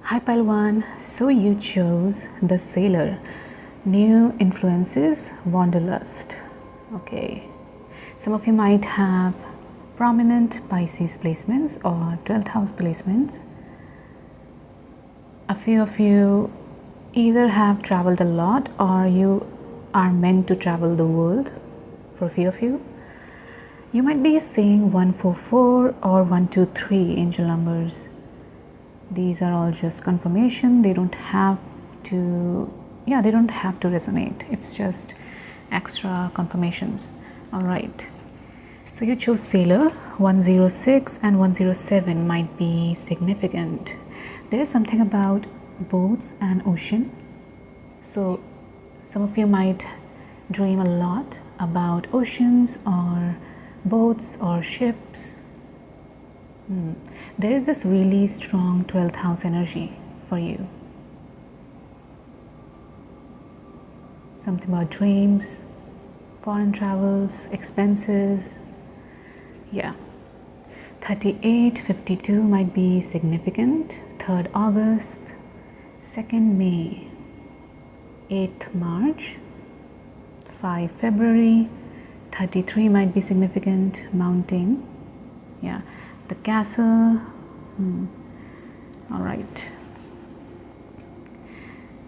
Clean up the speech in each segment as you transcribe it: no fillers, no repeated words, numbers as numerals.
Hi Pile 1, so you chose the Sailor. New influences, wanderlust. Okay, some of you might have prominent Pisces placements or 12th house placements. A few of you either have traveled a lot or you are meant to travel the world. For a few of you, you might be seeing 144 or 123 angel numbers. These are all just confirmation. They don't have to resonate. It's just extra confirmations. All right, so you chose Sailor. 106 and 107 might be significant. There is something about boats and ocean, so some of you might dream a lot about oceans or boats or ships. There is this really strong 12th house energy for you. Something about dreams, foreign travels, expenses. Yeah. 38, 52 might be significant. 3rd August, 2nd May, 8th March, 5 February, 33 might be significant. Mountain. Yeah. The castle. All right.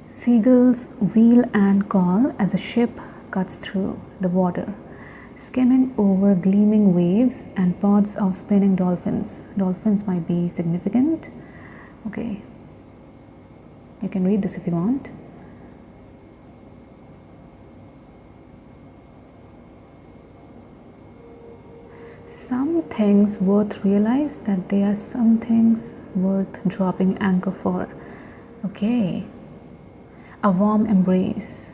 Seagulls wheel and call as a ship cuts through the water, skimming over gleaming waves and pods of spinning dolphins. Dolphins might be significant. Okay, you can read this if you want. Some things worth realize that they are some things worth dropping anchor for. Okay, a warm embrace.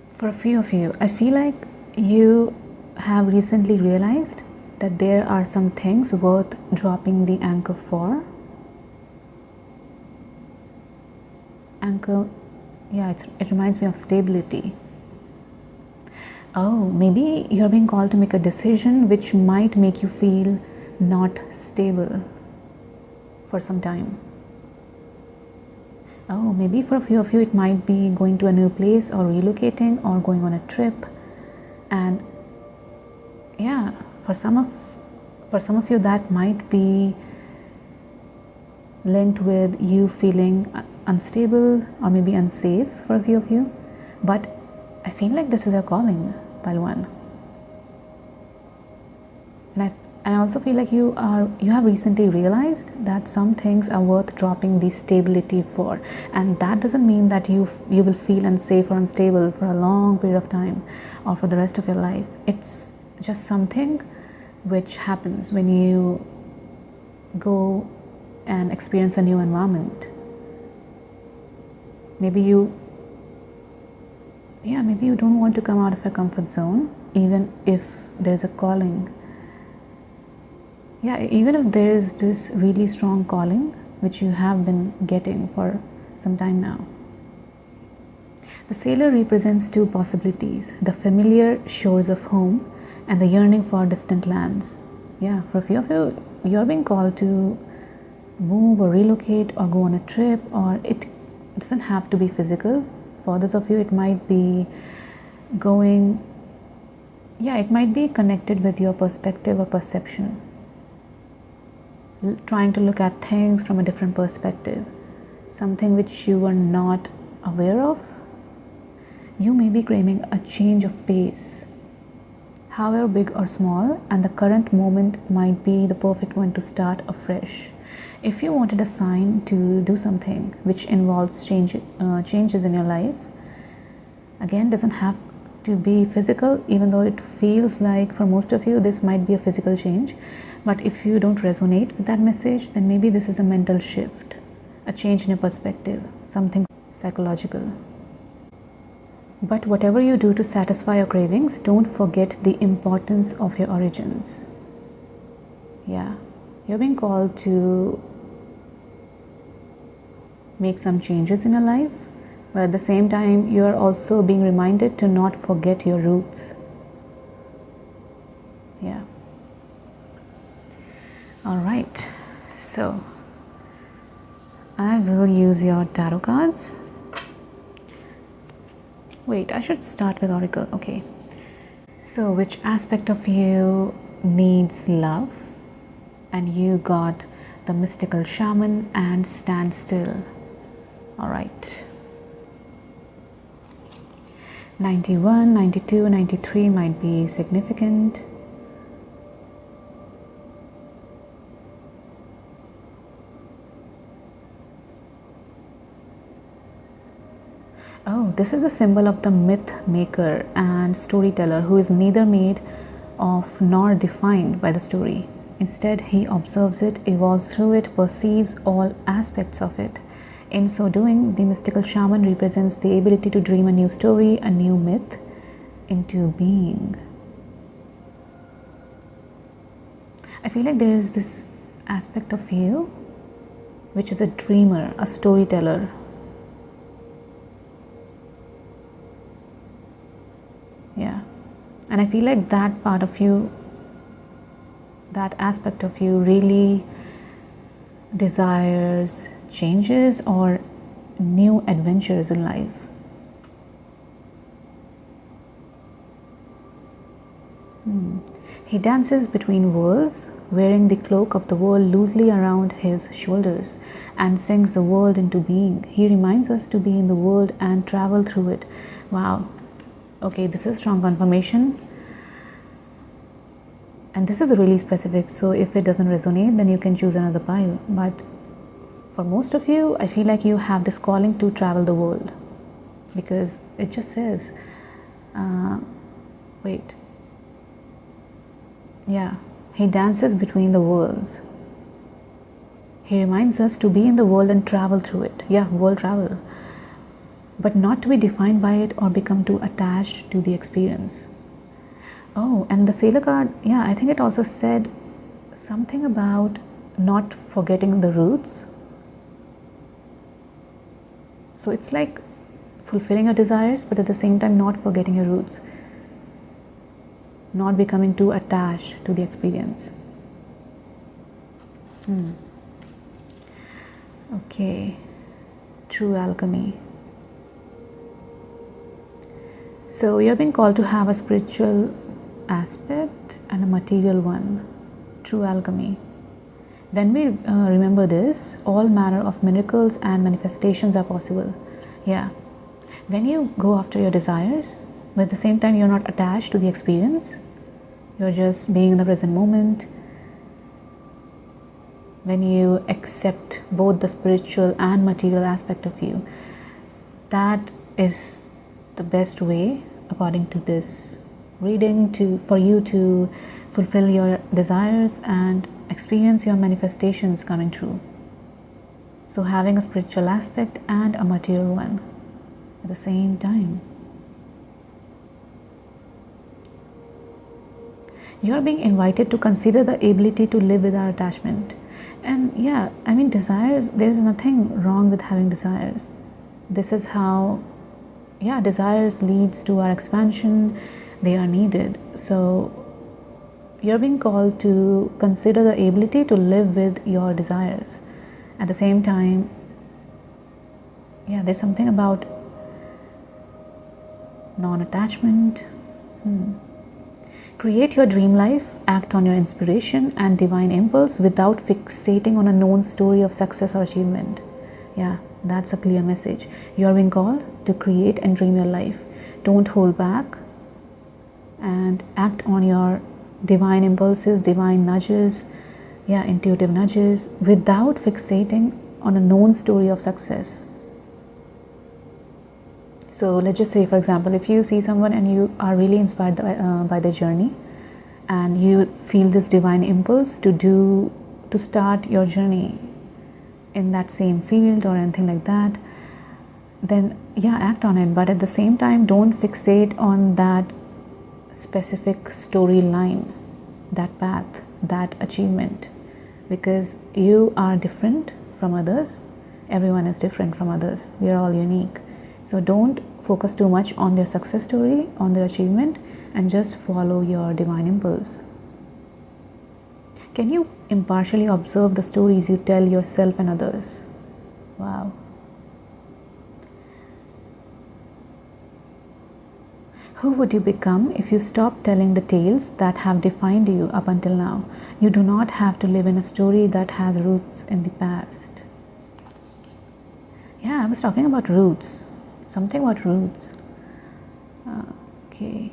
For a few of you, I feel like you have recently realized that there are some things worth dropping the anchor for. Anchor, yeah, it reminds me of stability. Oh, maybe you're being called to make a decision which might make you feel not stable for some time. Oh, maybe for a few of you it might be going to a new place or relocating or going on a trip. And yeah, for some of you that might be linked with you feeling unstable or maybe unsafe for a few of you. But I feel like this is your calling, Pile 1. And I also feel like you have recently realized that some things are worth dropping the stability for, and that doesn't mean that you will feel unsafe or unstable for a long period of time or for the rest of your life. It's just something which happens when you go and experience a new environment. Maybe you don't want to come out of your comfort zone, even if there's a calling. Yeah, even if there is this really strong calling which you have been getting for some time now. The Sailor represents two possibilities: the familiar shores of home and the yearning for distant lands. Yeah, for a few of you, you're being called to move or relocate or go on a trip, or it doesn't have to be physical. For others of you, it might be it might be connected with your perspective or perception. Trying to look at things from a different perspective, something which you were not aware of. You may be craving a change of pace, however big or small, and the current moment might be the perfect one to start afresh. If you wanted a sign to do something which involves changes in your life, again, doesn't have to be physical, even though it feels like for most of you this might be a physical change. But if you don't resonate with that message, then maybe this is a mental shift, a change in your perspective, something psychological. But whatever you do to satisfy your cravings, don't forget the importance of your origins. Yeah, you're being called to make some changes in your life, but at the same time, you're also being reminded to not forget your roots. Yeah. All right, so I will use your tarot cards. Wait, I should start with Oracle. Okay. So, which aspect of you needs love? And you got the mystical shaman and stand still. All right. 91, 92, 93 might be significant. Oh, this is the symbol of the myth maker and storyteller who is neither made of nor defined by the story. Instead, he observes it, evolves through it, perceives all aspects of it. In so doing, the mystical shaman represents the ability to dream a new story, a new myth into being. I feel like there is this aspect of you which is a dreamer, a storyteller. Yeah. And I feel like that part of you, that aspect of you really desires changes or new adventures in life. He dances between worlds, wearing the cloak of the world loosely around his shoulders, and sings the world into being. He reminds us to be in the world and travel through it. Wow. Okay, this is strong confirmation. And this is really specific, so if it doesn't resonate, then you can choose another pile. But for most of you, I feel like you have this calling to travel the world, because it just says, wait. Yeah, he dances between the worlds. He reminds us to be in the world and travel through it. Yeah, world travel. But not to be defined by it or become too attached to the experience. Oh, and the Sailor card, yeah, I think it also said something about not forgetting the roots. So it's like fulfilling your desires, but at the same time not forgetting your roots. Not becoming too attached to the experience. Okay, true alchemy. So you're being called to have a spiritual aspect and a material one. True alchemy. When we remember this, all manner of miracles and manifestations are possible. Yeah. When you go after your desires, but at the same time you're not attached to the experience, you're just being in the present moment. When you accept both the spiritual and material aspect of you, that is the best way, according to this reading, for you to fulfill your desires and experience your manifestations coming true. So having a spiritual aspect and a material one at the same time. You're being invited to consider the ability to live without attachment. And yeah, I mean, desires, there's nothing wrong with having desires. This is how, yeah, desires leads to our expansion. They are needed. So you're being called to consider the ability to live with your desires. At the same time, yeah, there's something about non-attachment. Create your dream life, act on your inspiration and divine impulse without fixating on a known story of success or achievement. Yeah, that's a clear message. You are being called to create and dream your life. Don't hold back and act on your divine impulses, divine nudges, yeah, intuitive nudges, without fixating on a known story of success. So let's just say, for example, if you see someone and you are really inspired by their journey, and you feel this divine impulse to start your journey in that same field or anything like that, then yeah, act on it. But at the same time, don't fixate on that specific storyline, that path, that achievement, because you are different from others. Everyone is different from others. We are all unique. So don't focus too much on their success story, on their achievement, and just follow your divine impulse. Can you impartially observe the stories you tell yourself and others? Wow. Who would you become if you stopped telling the tales that have defined you up until now? You do not have to live in a story that has roots in the past. Yeah, I was talking about roots. Something about roots. Okay.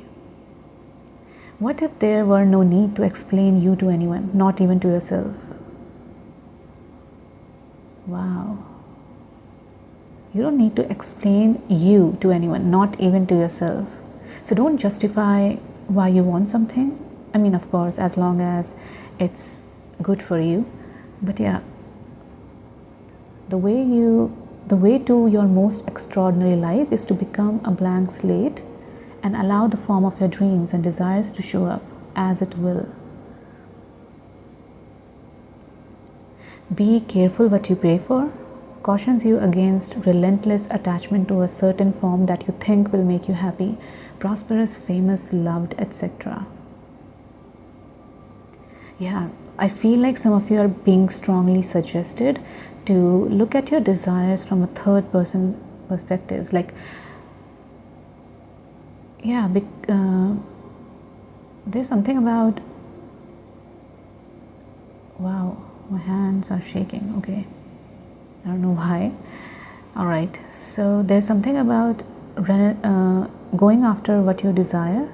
What if there were no need to explain you to anyone, not even to yourself? Wow. You don't need to explain you to anyone, not even to yourself. So don't justify why you want something. I mean, of course, as long as it's good for you. But yeah, the way to your most extraordinary life is to become a blank slate and allow the form of your dreams and desires to show up as it will. Be careful what you pray for cautions you against relentless attachment to a certain form that you think will make you happy, prosperous, famous, loved, etc. Yeah, I feel like some of you are being strongly suggested to look at your desires from a third person perspective. Like, yeah, there's something about, wow, my hands are shaking. Okay, I don't know why. All right, so there's something about going after what you desire,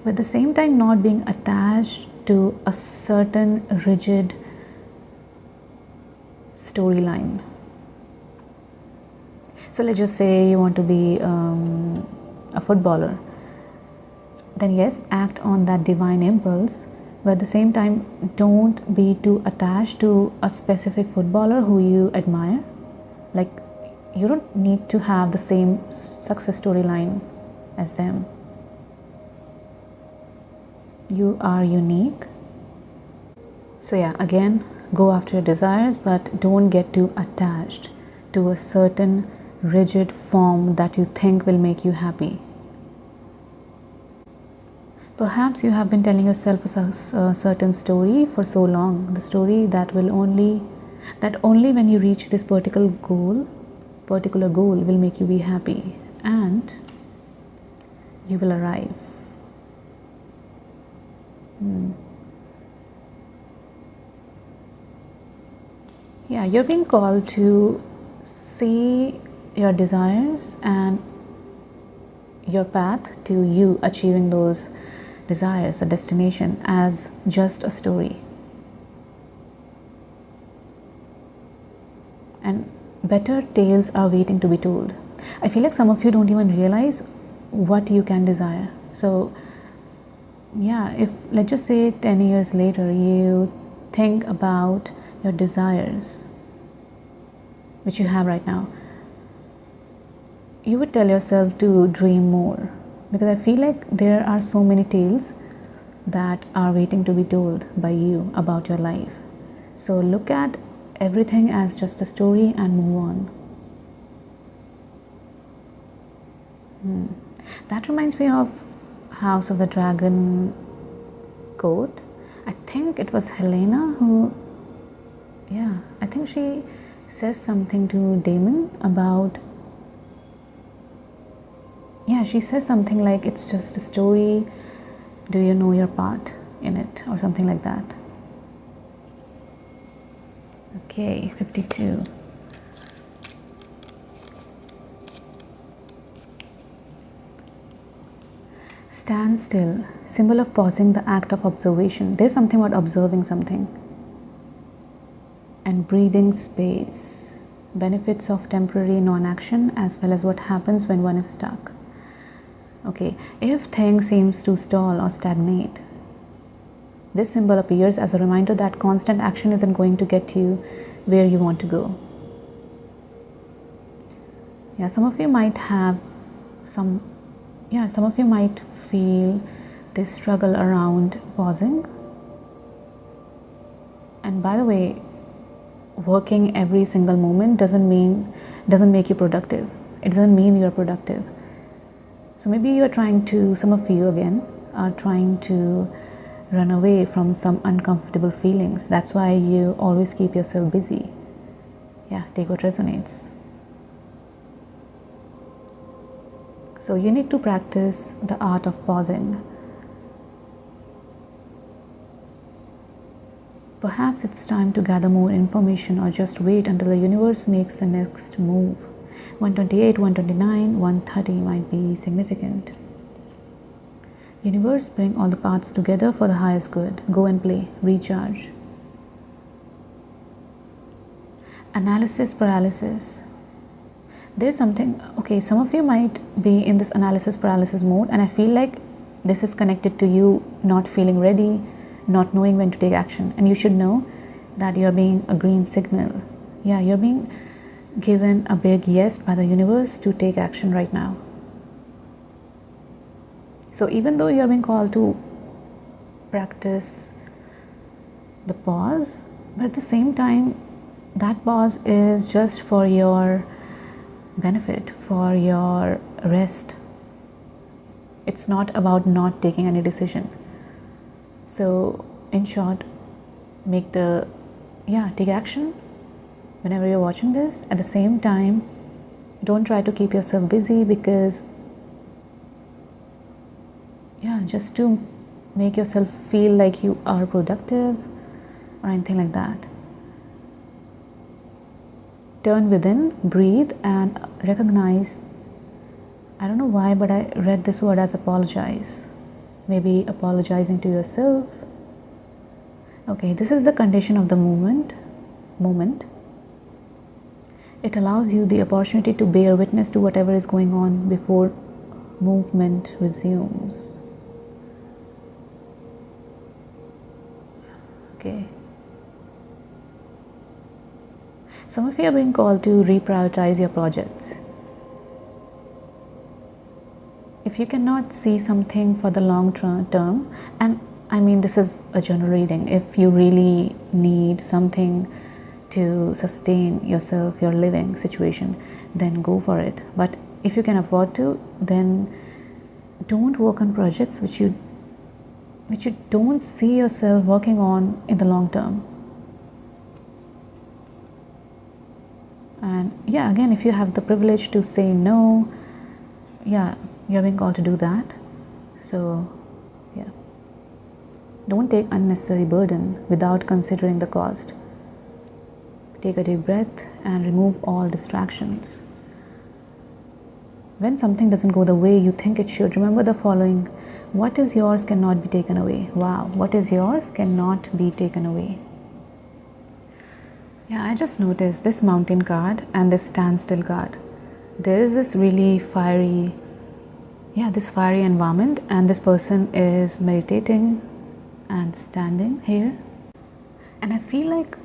but at the same time not being attached to a certain rigid storyline. So let's just say you want to be a footballer. Then yes, act on that divine impulse, but at the same time don't be too attached to a specific footballer who you admire. Like, you don't need to have the same success storyline as them. You are unique. So yeah, again, go after your desires, but don't get too attached to a certain rigid form that you think will make you happy. Perhaps you have been telling yourself a certain story for so long, the story that only when you reach this particular goal will make you be happy, and you will arrive. Yeah, you're being called to see your desires and your path to you achieving those desires, the destination, as just a story. And better tales are waiting to be told. I feel like some of you don't even realize what you can desire. So yeah, if let's just say 10 years later you think about your desires which you have right now, you would tell yourself to dream more, because I feel like there are so many tales that are waiting to be told by you about your life. So look at everything as just a story and move on. That reminds me of House of the Dragon quote. I think it was Helena who, yeah, I think she says something to Damon about, yeah, she says something like, it's just a story, do you know your part in it, or something like that. Okay, 52. Stand still, symbol of pausing, the act of observation. There's something about observing something. And breathing space, benefits of temporary non-action as well as what happens when one is stuck. Okay, if things seems to stall or stagnate, this symbol appears as a reminder that constant action isn't going to get you where you want to go. Yeah, some of you might feel this struggle around pausing. And by the way, working every single moment doesn't make you productive. It doesn't mean you're productive. So maybe you're trying to, some of you again are trying to run away from some uncomfortable feelings. That's why you always keep yourself busy. Yeah, take what resonates. So you need to practice the art of pausing. Perhaps it's time to gather more information or just wait until the universe makes the next move. 128, 129, 130 might be significant. Universe, bring all the parts together for the highest good. Go and play. Recharge. Analysis paralysis. There's something, okay, some of you might be in this analysis paralysis mode, and I feel like this is connected to you not feeling ready, not knowing when to take action. And you should know that you're being a green signal. Yeah, you're being given a big yes by the universe to take action right now. So even though you're being called to practice the pause, but at the same time, that pause is just for your benefit, for your rest. It's not about not taking any decision. So in short, take action whenever you're watching this. At the same time, don't try to keep yourself busy, because just to make yourself feel like you are productive or anything like that. Turn within, breathe, and recognize. I don't know why, but I read this word as apologize. Maybe apologizing to yourself. Okay, this is the condition of the moment. It allows you the opportunity to bear witness to whatever is going on before movement resumes. Okay. Some of you are being called to reprioritize your projects. If you cannot see something for the long term, and I mean this is a general reading, if you really need something to sustain yourself, your living situation, then go for it. But if you can afford to, then don't work on projects which you don't see yourself working on in the long term. And again, if you have the privilege to say no, you're being called to do that. So don't take unnecessary burden without considering the cost. Take a deep breath and remove all distractions. When something doesn't go the way you think it should, remember the following: what is yours cannot be taken away. Wow, what is yours cannot be taken away. I just noticed this mountain card and this standstill card. There is this really fiery environment, and this person is meditating and standing here. And I feel like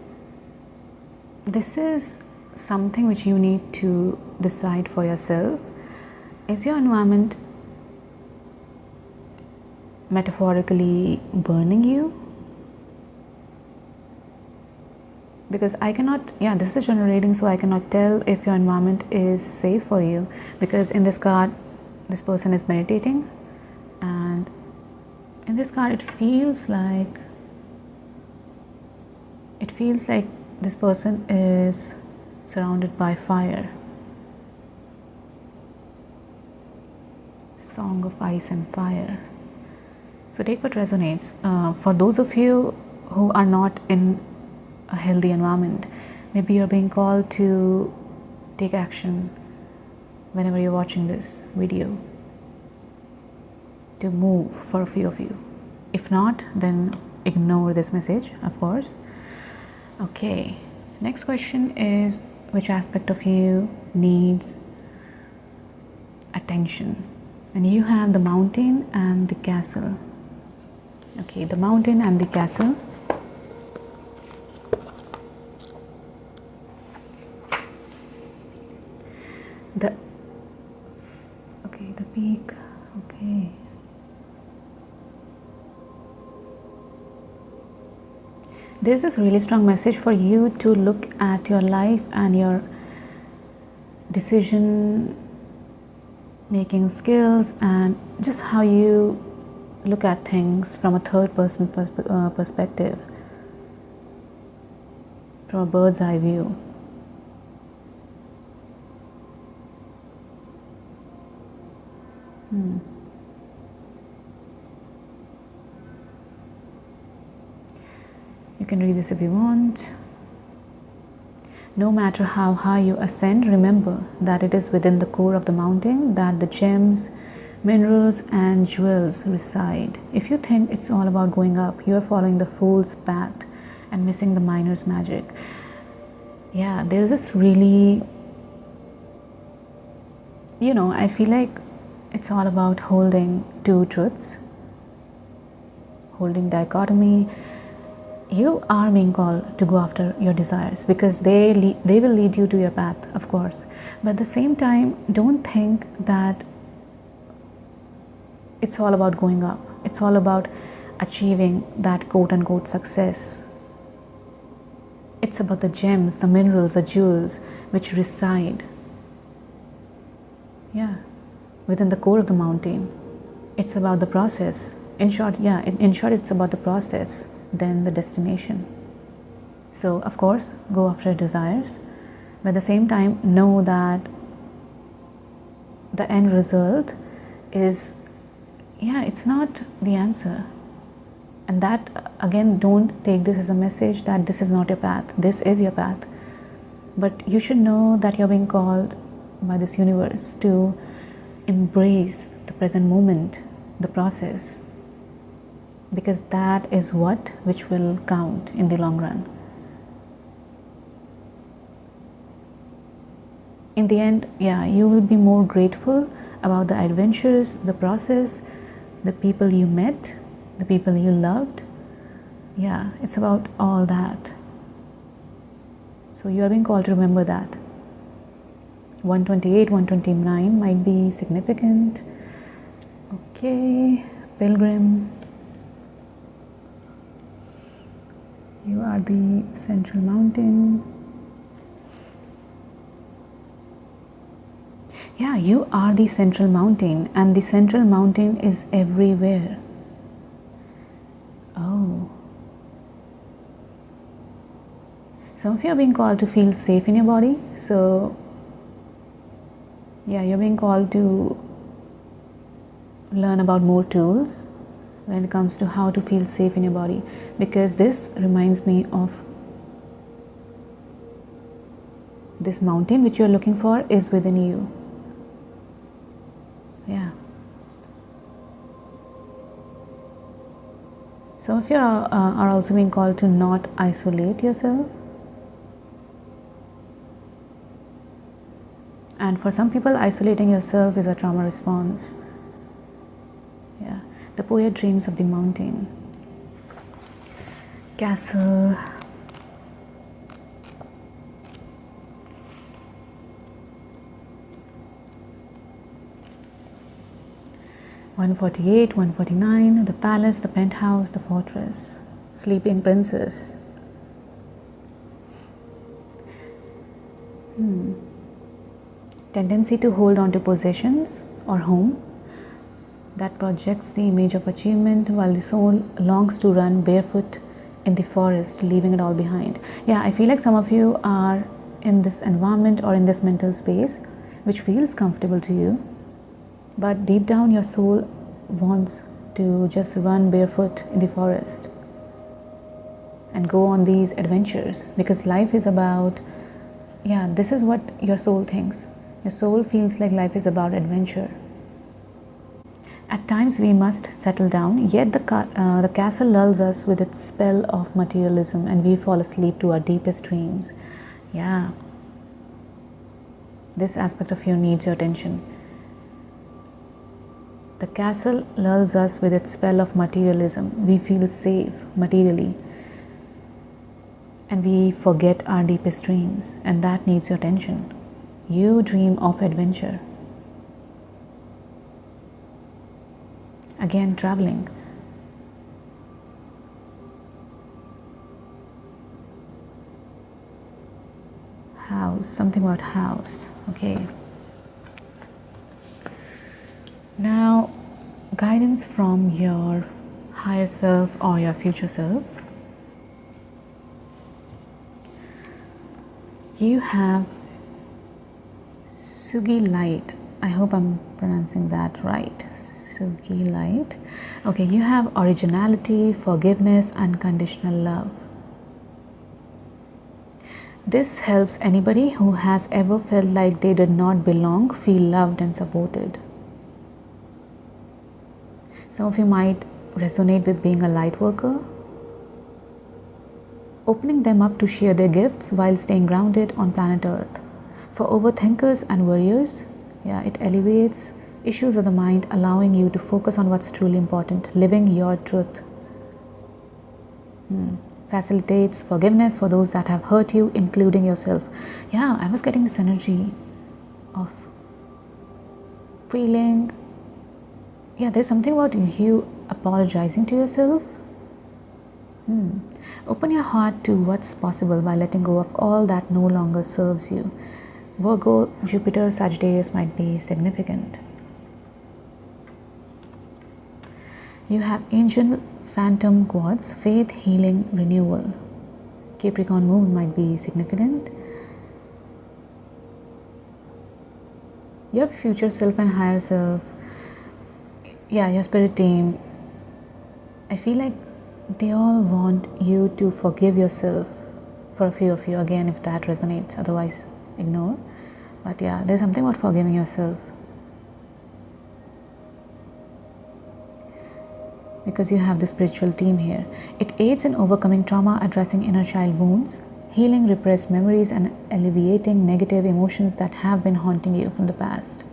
this is something which you need to decide for yourself. Is your environment metaphorically burning you? Because I cannot, this is general reading, so I cannot tell if your environment is safe for you, because in this card, this person is meditating, and in this card, it feels like this person is surrounded by fire. Song of Ice and Fire. So take what resonates. For those of you who are not in a healthy environment, maybe you're being called to take action whenever you're watching this video, to move for a few of you. If not, then ignore this message, of course. Okay, next question is, which aspect of you needs attention? And you have the mountain and the castle. Okay, the mountain and the castle. The peak. Okay. There's this really strong message for you to look at your life and your decision making skills and just how you look at things from a third person perspective, from a bird's eye view. You can read this if you want. No matter how high you ascend, remember that it is within the core of the mountain that the gems, minerals and jewels reside. If you think it's all about going up, you are following the fool's path and missing the miner's magic. Yeah, there's this really, I feel like it's all about holding two truths, holding dichotomy. You are being called to go after your desires because they will lead you to your path, of course. But at the same time, don't think that it's all about going up. It's all about achieving that quote-unquote success. It's about the gems, the minerals, the jewels which reside, within the core of the mountain. It's about the process. In short, it's about the process than the destination. So of course, go after desires, but at the same time know that the end result is, it's not the answer. And that, again, don't take this as a message that this is not your path. This is your path. But you should know that you're being called by this universe to embrace the present moment, the process, because that is which will count in the long run. In the end, you will be more grateful about the adventures, the process, the people you met, the people you loved. It's about all that. So you are being called to remember that. 128, 129 might be significant. Okay, Pilgrim. You are the central mountain. You are the central mountain, and the central mountain is everywhere. Oh. Some of you are being called to feel safe in your body. So, you're being called to learn about more tools when it comes to how to feel safe in your body, because this reminds me of this mountain which you're looking for is within you. Some of you are also being called to not isolate yourself. And for some people, isolating yourself is a trauma response. The poet dreams of the mountain. Castle. (148), 149, the palace, the penthouse, the fortress, sleeping princess. Tendency to hold on to possessions or home that projects the image of achievement, while the soul longs to run barefoot in the forest, leaving it all behind. I feel like some of you are in this environment or in this mental space which feels comfortable to you, but deep down your soul wants to just run barefoot in the forest and go on these adventures, because life is about, this is what your soul thinks. Your soul feels like life is about adventure. At times we must settle down, yet the castle lulls us with its spell of materialism, and we fall asleep to our deepest dreams. This aspect of you needs your attention. The castle lulls us with its spell of materialism. We feel safe materially, and we forget our deepest dreams, and that needs your attention. You dream of adventure. Again, traveling. House, something about house. Okay. Now, guidance from your higher self or your future self. You have Sugi light. I hope I'm pronouncing that right. Silky light. Okay, you have originality, forgiveness, unconditional love. This helps anybody who has ever felt like they did not belong feel loved and supported. Some of you might resonate with being a light worker, opening them up to share their gifts while staying grounded on planet Earth. For overthinkers and worriers, it alleviates issues of the mind, allowing you to focus on what's truly important, living your truth. Facilitates forgiveness for those that have hurt you, including yourself. I was getting this energy of feeling, there's something about you apologizing to yourself. Open your heart to what's possible by letting go of all that no longer serves you. Virgo, Jupiter, Sagittarius might be significant. You have angel, phantom, quartz, faith, healing, renewal. Capricorn moon might be significant. Your future self and higher self, your spirit team, I feel like they all want you to forgive yourself. For a few of you, again, if that resonates, otherwise ignore. But there's something about forgiving yourself, because you have the spiritual team here. It aids in overcoming trauma, addressing inner child wounds, healing repressed memories, and alleviating negative emotions that have been haunting you from the past.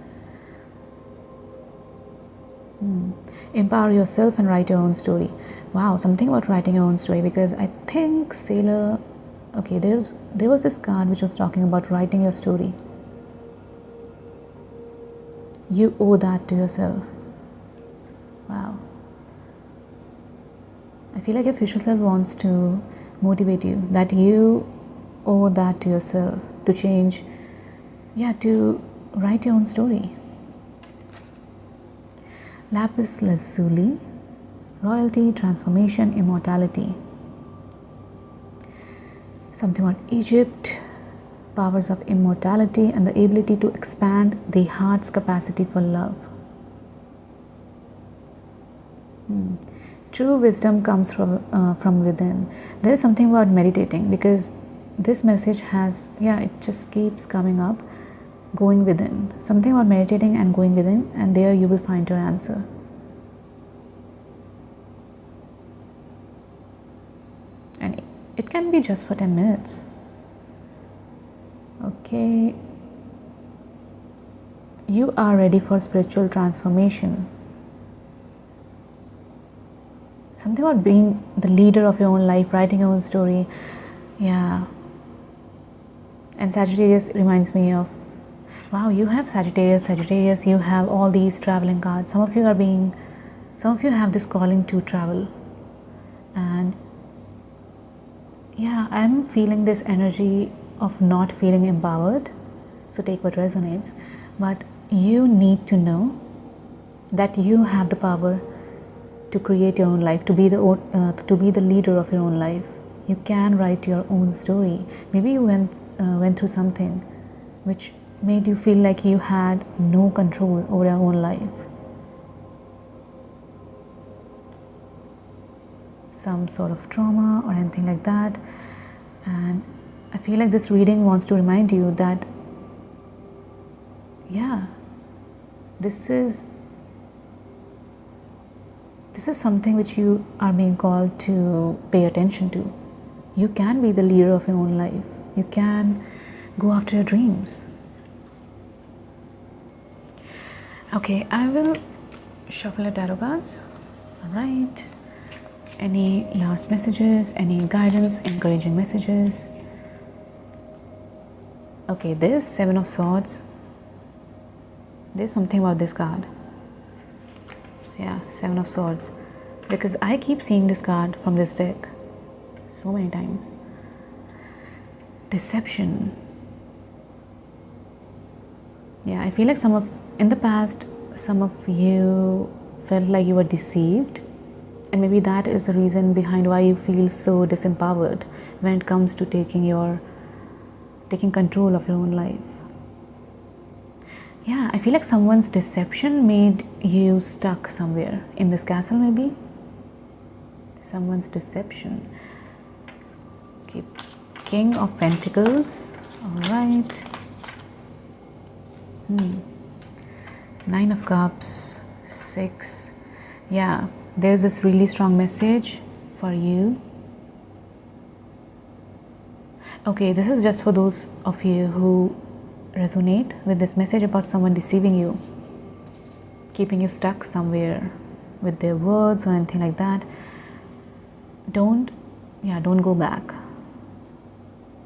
Empower yourself and write your own story. Wow, something about writing your own story, because I think Sailor, there was this card which was talking about writing your story. You owe that to yourself. Wow. I feel like your future self wants to motivate you, that you owe that to yourself, to change, to write your own story. Lapis lazuli, royalty, transformation, immortality. Something about Egypt, powers of immortality and the ability to expand the heart's capacity for love. True wisdom comes from within. There is something about meditating, because this message has, it just keeps coming up, going within. Something about meditating and going within, and there you will find your answer. And it can be just for 10 minutes. Okay. You are ready for spiritual transformation. Something about being the leader of your own life, writing your own story. And Sagittarius reminds me of, wow, you have Sagittarius, you have all these traveling cards. Some of you have this calling to travel. And I'm feeling this energy of not feeling empowered. So take what resonates. But you need to know that you have the power to create your own life, to be the leader of your own life. You can write your own story. Maybe you went through something which made you feel like you had no control over your own life. Some sort of trauma or anything like that. And I feel like this reading wants to remind you that this is something which you are being called to pay attention to. You can be the leader of your own life. You can go after your dreams. Okay, I will shuffle the tarot cards. Alright. Any last messages, any guidance, encouraging messages? Okay, this 7 of Swords. There's something about this card. 7 of Swords. Because I keep seeing this card from this deck so many times. Deception. I feel like in the past, some of you felt like you were deceived. And maybe that is the reason behind why you feel so disempowered when it comes to taking control of your own life. Yeah, I feel like someone's deception made you stuck somewhere in this castle, maybe. Someone's deception. Okay, King of Pentacles. All right. Nine of Cups. 6. Yeah, there's this really strong message for you. Okay, this is just for those of you who resonate with this message about someone deceiving you, keeping you stuck somewhere with their words or anything like that. Don't go back.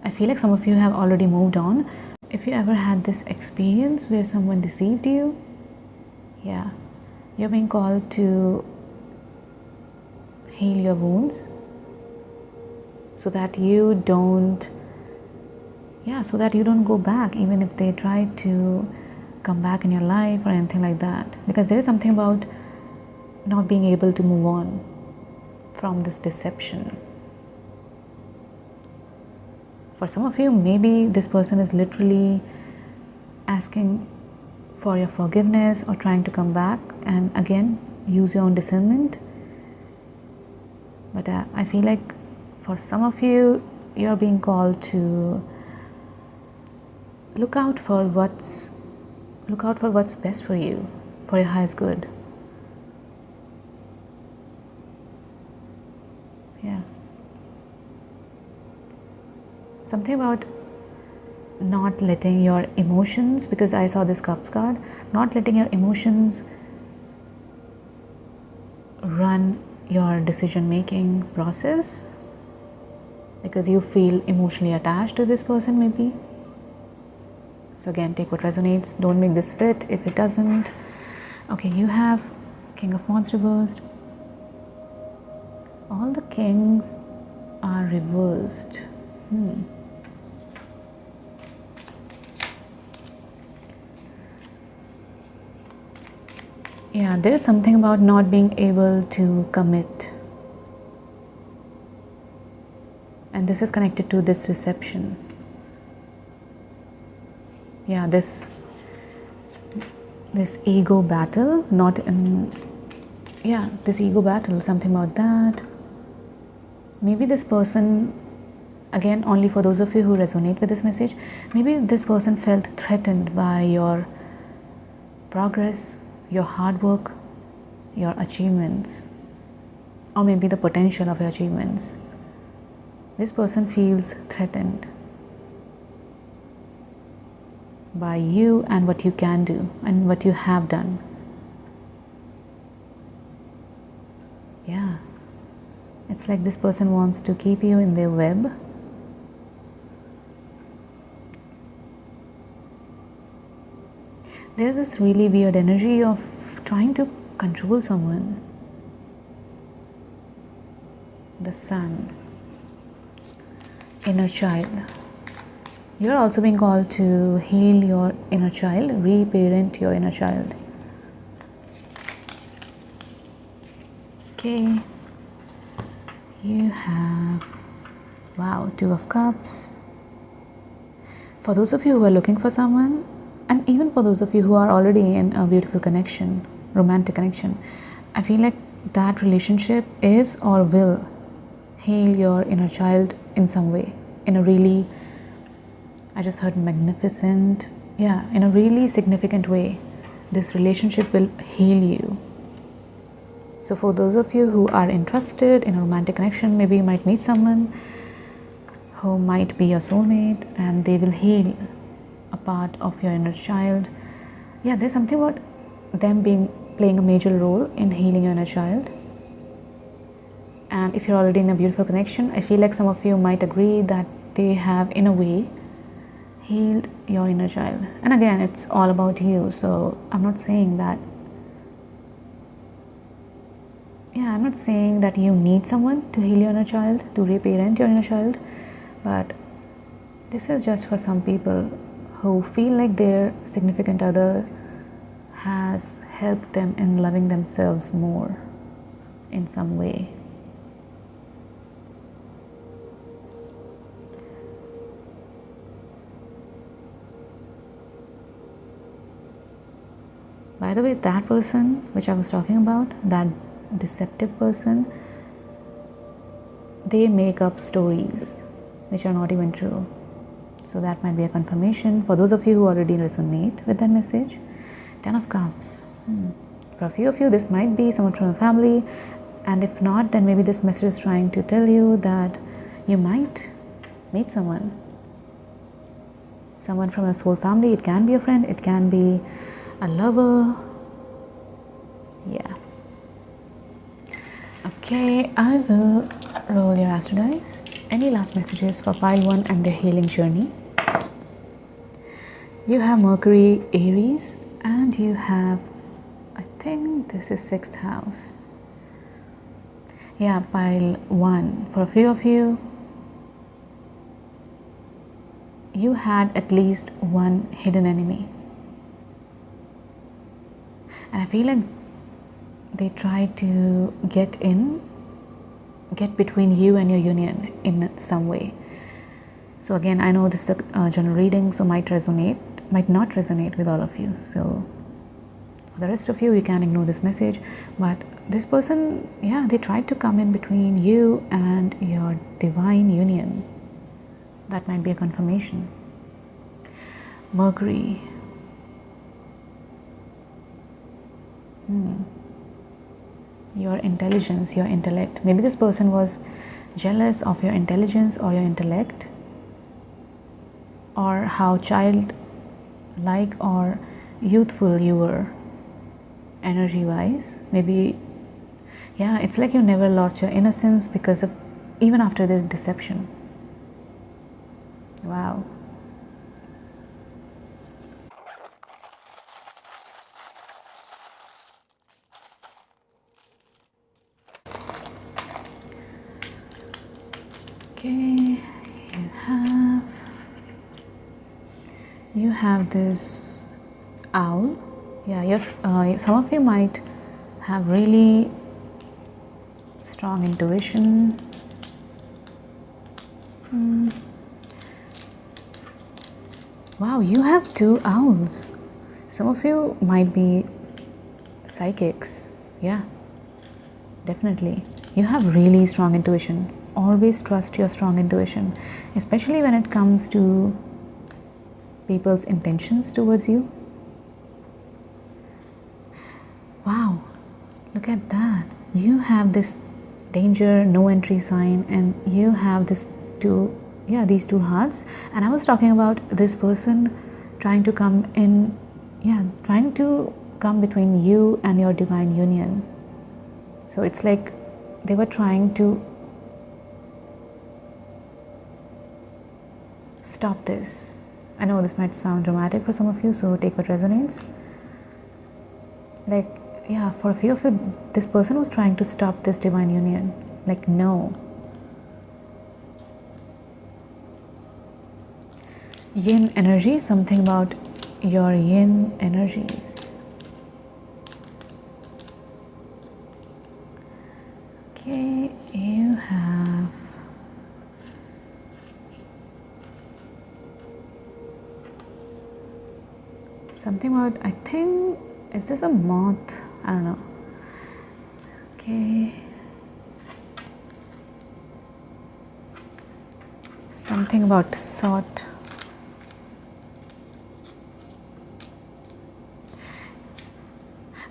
I feel like some of you have already moved on. If you ever had this experience where someone deceived you, yeah, you're being called to heal your wounds so that you don't go back, even if they try to come back in your life or anything like that. Because there is something about not being able to move on from this deception. For some of you, maybe this person is literally asking for your forgiveness or trying to come back, and again, use your own discernment. But I feel like for some of you, you're being called to look out for what's best for you, for your highest good. Yeah. Something about not letting your emotions, because I saw this Cups card, not letting your emotions run your decision making process because you feel emotionally attached to this person, maybe. So again, take what resonates. Don't make this fit if it doesn't. Okay, you have King of Wands reversed. All the kings are reversed. Yeah, there is something about not being able to commit. And this is connected to this deception. Yeah, this ego battle, this ego battle, something about that. Maybe this person, again, only for those of you who resonate with this message, maybe this person felt threatened by your progress, your hard work, your achievements, or maybe the potential of your achievements. This person feels threatened by you and what you can do and what you have done. Yeah, it's like this person wants to keep you in their web. There's this really weird energy of trying to control someone. The Sun. Inner child. You're also being called to heal your inner child, reparent your inner child. Okay. You have, wow, Two of Cups. For those of you who are looking for someone, and even for those of you who are already in a beautiful connection, romantic connection, I feel like that relationship is or will heal your inner child in some way, in a really, I just heard magnificent, yeah, in a really significant way. This relationship will heal you. So for those of you who are interested in a romantic connection, maybe you might meet someone who might be your soulmate and they will heal a part of your inner child. Yeah, there's something about them playing a major role in healing your inner child. And if you're already in a beautiful connection, I feel like some of you might agree that they have, in a way, healed your inner child. And again, it's all about you. So I'm not saying that, I'm not saying that you need someone to heal your inner child, to reparent your inner child. But this is just for some people who feel like their significant other has helped them in loving themselves more in some way. By the way, that person which I was talking about, that deceptive person, they make up stories which are not even true. So that might be a confirmation for those of you who already resonate with that message. 10 of Cups. For a few of you, this might be someone from a family, and if not, then maybe this message is trying to tell you that you might meet someone from a soul family. It can be a friend, it can be a lover. Yeah. Okay, I will roll your astro dice. Any last messages for pile 1 and their healing journey? You have Mercury, Aries, and you have, I think this is 6th house. Yeah, pile 1. For a few of you, you had at least one hidden enemy. And I feel like they try to get between you and your union in some way. So again, I know this is a general reading, so might not resonate with all of you. So for the rest of you, you can ignore this message. But this person, yeah, they tried to come in between you and your divine union. That might be a confirmation. Mercury. Your intelligence, your intellect. Maybe this person was jealous of your intelligence or your intellect, or how childlike or youthful you were energy wise. Maybe, yeah, it's like you never lost your innocence because of, even after the deception. Wow. Okay, you have this owl. Yeah, yes, some of you might have really strong intuition. Wow, you have 2 owls. Some of you might be psychics. Yeah, definitely. You have really strong intuition. Always trust your strong intuition, especially when it comes to people's intentions towards you. Wow, look at that. You have this danger, no entry sign, and you have this these 2 hearts. And I was talking about this person trying to come in, trying to come between you and your divine union. So it's like they were trying to stop this. I know this might sound dramatic for some of you, so take what resonates. Like, yeah, for a few of you, this person was trying to stop this divine union. Like, no. Yin energy, something about your yin energies. Okay, you have something about, I think, is this a moth? I don't know. Okay. Something about salt.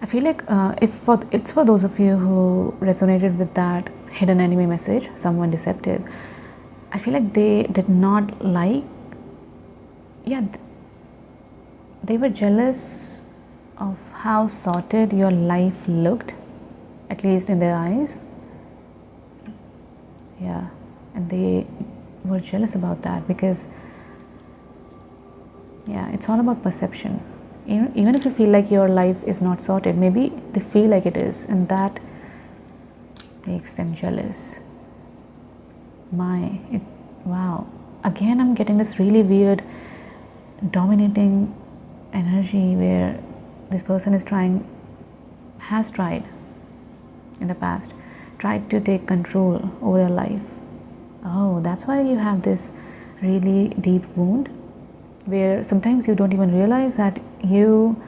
I feel like it's for those of you who resonated with that hidden enemy message, someone deceptive. I feel like they did not like, they were jealous of how sorted your life looked, at least in their eyes. Yeah, and they were jealous about that because, yeah, it's all about perception. Even if you feel like your life is not sorted, maybe they feel like it is, and that makes them jealous. Wow. Again, I'm getting this really weird dominating energy where this person has tried in the past, tried to take control over your life. Oh, that's why you have this really deep wound where sometimes you don't even realize that you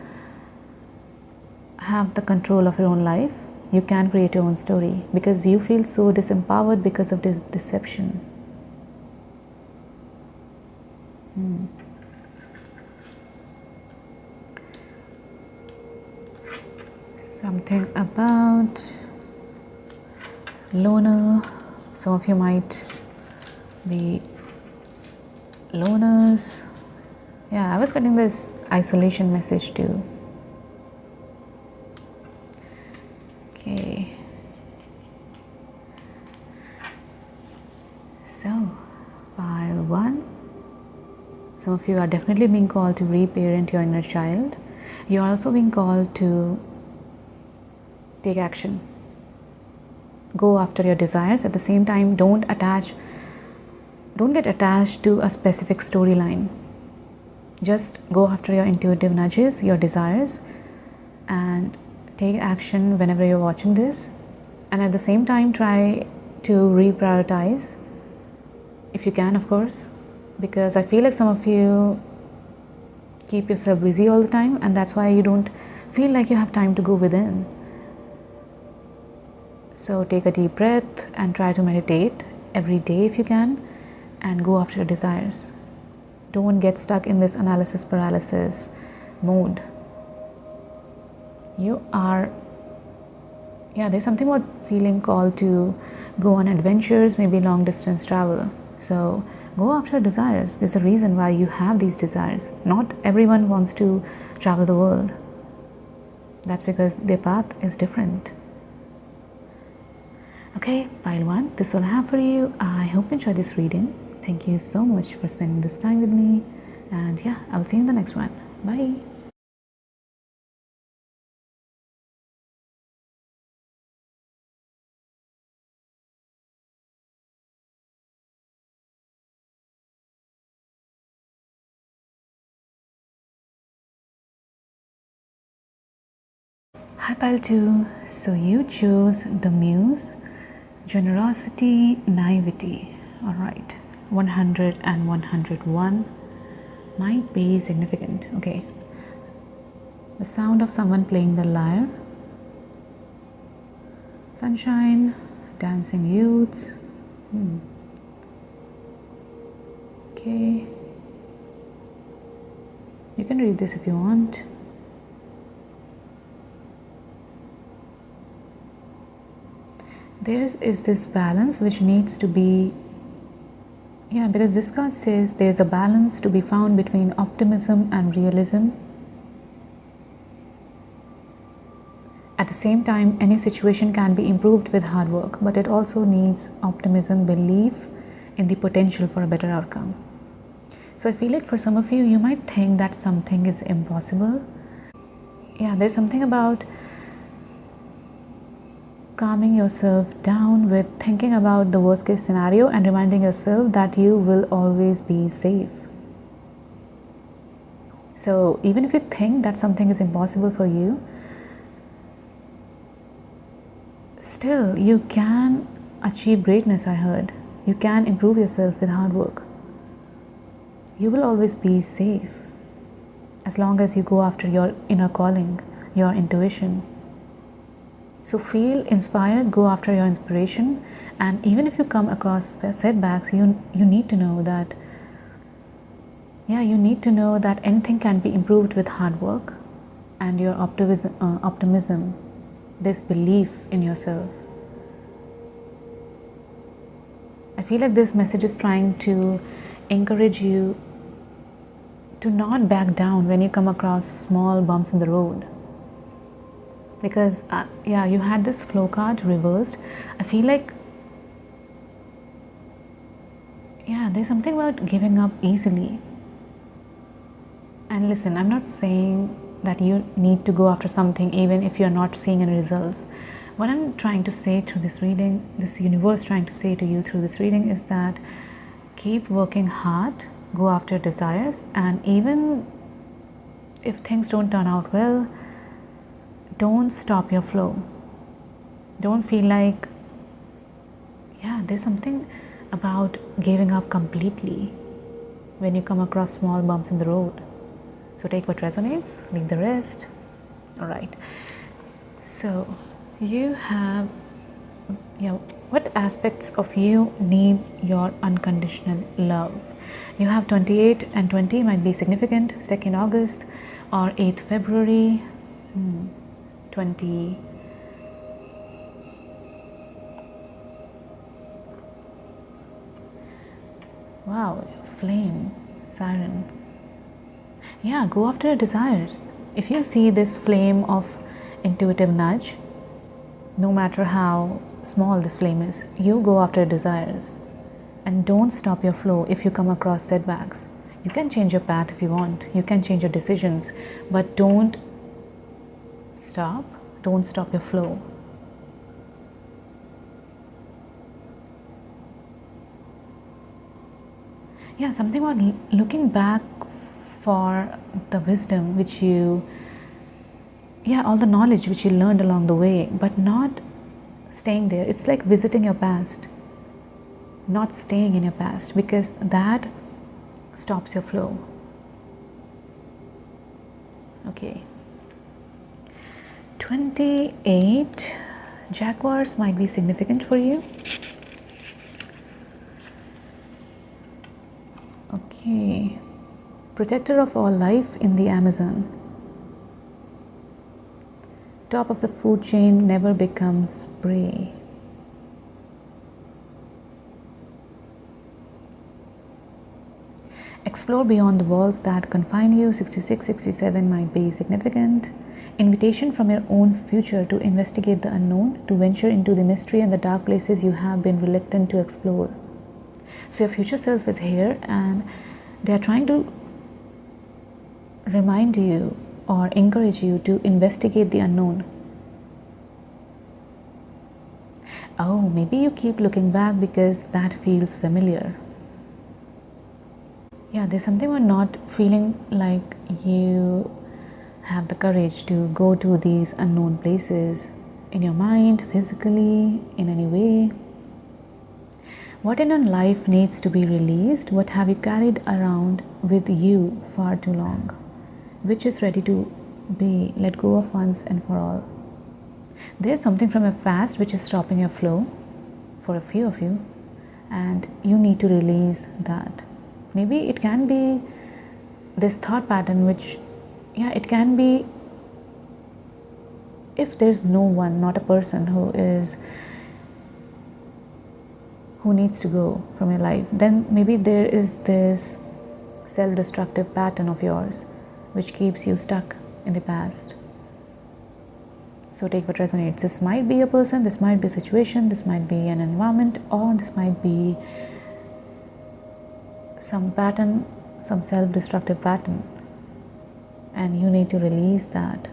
have the control of your own life. You can create your own story because you feel so disempowered because of this deception. Something about loner. Some of you might be loners. Yeah, I was getting this isolation message too. Okay. So, pile 1. Some of you are definitely being called to reparent your inner child. You are also being called to take action. Go after your desires. At the same time, don't get attached to a specific storyline. Just go after your intuitive nudges, your desires, and take action whenever you're watching this. And at the same time, try to reprioritize if you can, of course, because I feel like some of you keep yourself busy all the time, and that's why you don't feel like you have time to go within. So take a deep breath and try to meditate every day if you can, and go after your desires. Don't get stuck in this analysis paralysis mode. You are, there's something about feeling called to go on adventures, maybe long distance travel. So go after desires. There's a reason why you have these desires. Not everyone wants to travel the world. That's because their path is different. Okay, pile 1, this is all I have for you. I hope you enjoyed this reading. Thank you so much for spending this time with me. And yeah, I'll see you in the next one. Bye. Hi pile 2. So you chose the muse, generosity, naivety. Alright, 100 and 101 might be significant. Okay, the sound of someone playing the lyre, sunshine, dancing youths. Okay, you can read this if you want. There is this balance which needs to be, because this card says there's a balance to be found between optimism and realism. At the same time, any situation can be improved with hard work, but it also needs optimism, belief in the potential for a better outcome. So I feel like for some of you, you might think that something is impossible. There's something about calming yourself down with thinking about the worst case scenario and reminding yourself that you will always be safe. So even if you think that something is impossible for you, still you can achieve greatness. I heard you can improve yourself with hard work. You will always be safe as long as you go after your inner calling, your intuition. So feel inspired, go after your inspiration, and even if you come across setbacks, you need to know that anything can be improved with hard work and your optimism, this belief in yourself. I feel like this message is trying to encourage you to not back down when you come across small bumps in the road. Because you had this flow card reversed. I feel like there's something about giving up easily. And listen, I'm not saying that you need to go after something even if you're not seeing any results. What I'm trying to say through this reading, this universe trying to say to you through this reading, is that keep working hard, go after desires, and even if things don't turn out well, don't stop your flow. Don't feel like, there's something about giving up completely when you come across small bumps in the road. So take what resonates, leave the rest. All right. So you have, what aspects of you need your unconditional love? You have 28 and 20 might be significant. 2nd August or 8th February. 20. Wow, flame, siren. Yeah, go after your desires. If you see this flame of intuitive nudge, no matter how small this flame is, you go after your desires and don't stop your flow if you come across setbacks. You can change your path if you want, you can change your decisions, but don't stop your flow. Yeah, something about looking back for the wisdom which you, all the knowledge which you learned along the way, but not staying there. It's like visiting your past, not staying in your past, because that stops your flow. Okay. 28. Jaguars might be significant for you. Okay. Protector of all life in the Amazon. Top of the food chain never becomes prey. Explore beyond the walls that confine you. 66, 67 might be significant. Invitation from your own future to investigate the unknown, to venture into the mystery and the dark places you have been reluctant to explore. So your future self is here and they are trying to remind you or encourage you to investigate the unknown. Oh, maybe you keep looking back because that feels familiar. Yeah, there's something about not feeling like you have the courage to go to these unknown places in your mind, physically, in any way. What in your life needs to be released? What have you carried around with you far too long? Which is ready to be let go of once and for all? There's something from your past which is stopping your flow for a few of you, and you need to release that. Maybe it can be this thought pattern which, it can be, if there's no one, not a person who needs to go from your life, then maybe there is this self-destructive pattern of yours which keeps you stuck in the past. So take what resonates. This might be a person, this might be a situation, this might be an environment, or this might be some pattern, some self-destructive pattern, and you need to release that.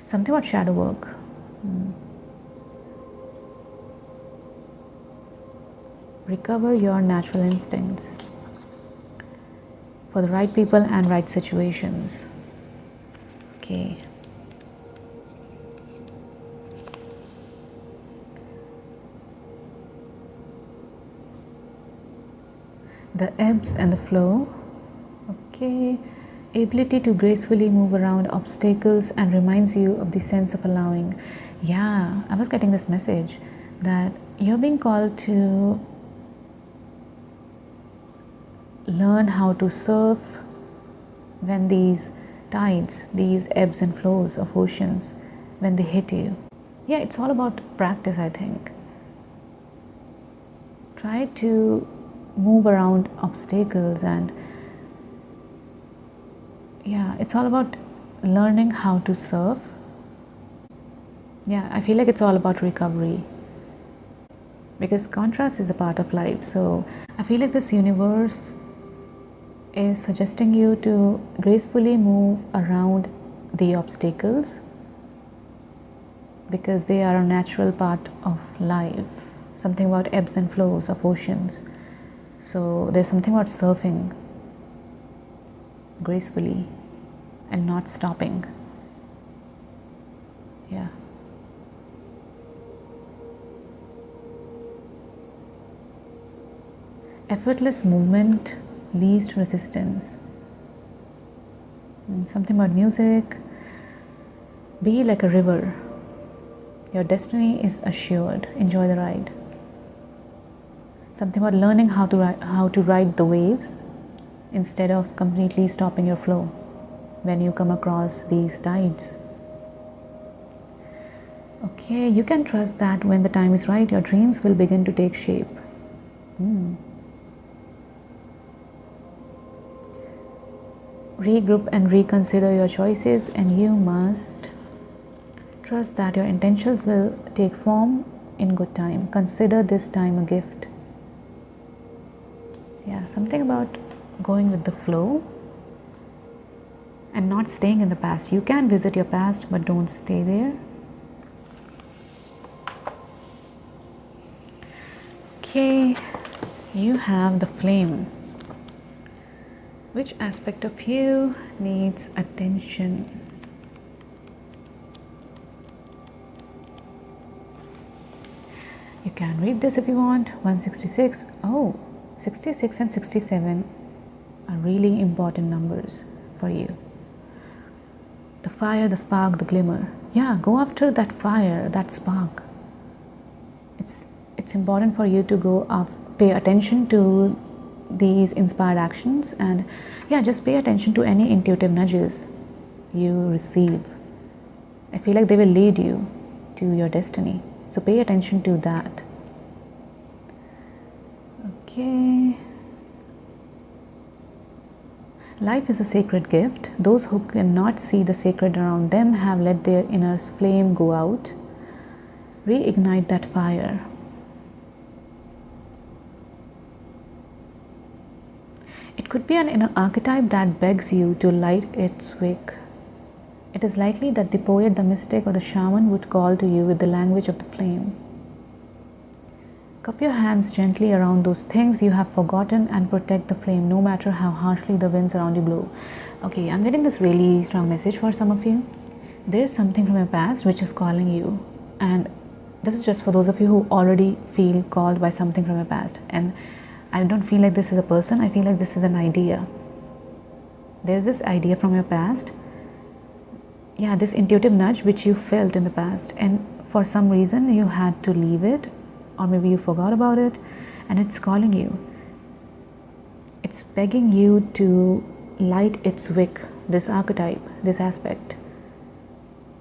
Something about shadow work. Recover your natural instincts for the right people and right situations. Okay. The ebbs and the flow. Okay. Ability to gracefully move around obstacles and reminds you of the sense of allowing. Yeah, I was getting this message that you're being called to learn how to surf when these tides, these ebbs and flows of oceans, when they hit you. Yeah, it's all about practice, I think. Try to move around obstacles, and it's all about learning how to surf. I feel like it's all about recovery, because contrast is a part of life. So I feel like this universe is suggesting you to gracefully move around the obstacles, because they are a natural part of life. Something about ebbs and flows of oceans. So there's something about surfing gracefully and not stopping. Effortless movement, least resistance. Something about music, Be like a river. Your destiny is assured. Enjoy the ride. Something about learning how to ride the waves instead of completely stopping your flow when you come across these tides. Okay, you can trust that when the time is right, your dreams will begin to take shape. Regroup and reconsider your choices, and you must trust that your intentions will take form in good time. Consider this time a gift. Yeah, something about going with the flow and not staying in the past. You can visit your past, but don't stay there. Okay, you have the flame. Which aspect of you needs attention? You can read this if you want. 166. Oh, 66 and 67 are really important numbers for you. The fire, the spark, the glimmer. Yeah, go after that fire, that spark. It's important for you to go up, pay attention to these inspired actions, and yeah, just pay attention to any intuitive nudges you receive. I feel like they will lead you to your destiny, so pay attention to that. Okay. Life is a sacred gift. Those who cannot see the sacred around them have let their inner flame go out. Reignite that fire. It could be an inner archetype that begs you to light its wick. It is likely that the poet, the mystic, or the shaman would call to you with the language of the flame. Cup your hands gently around those things you have forgotten and protect the flame no matter how harshly the winds around you blow. Okay, I'm getting this really strong message for some of you. There's something from your past which is calling you, and this is just for those of you who already feel called by something from your past. And I don't feel like this is a person, I feel like this is an idea. There's this idea from your past. Yeah, this intuitive nudge which you felt in the past, and for some reason you had to leave it, or maybe you forgot about it, and it's calling you. It's begging you to light its wick, this archetype, this aspect,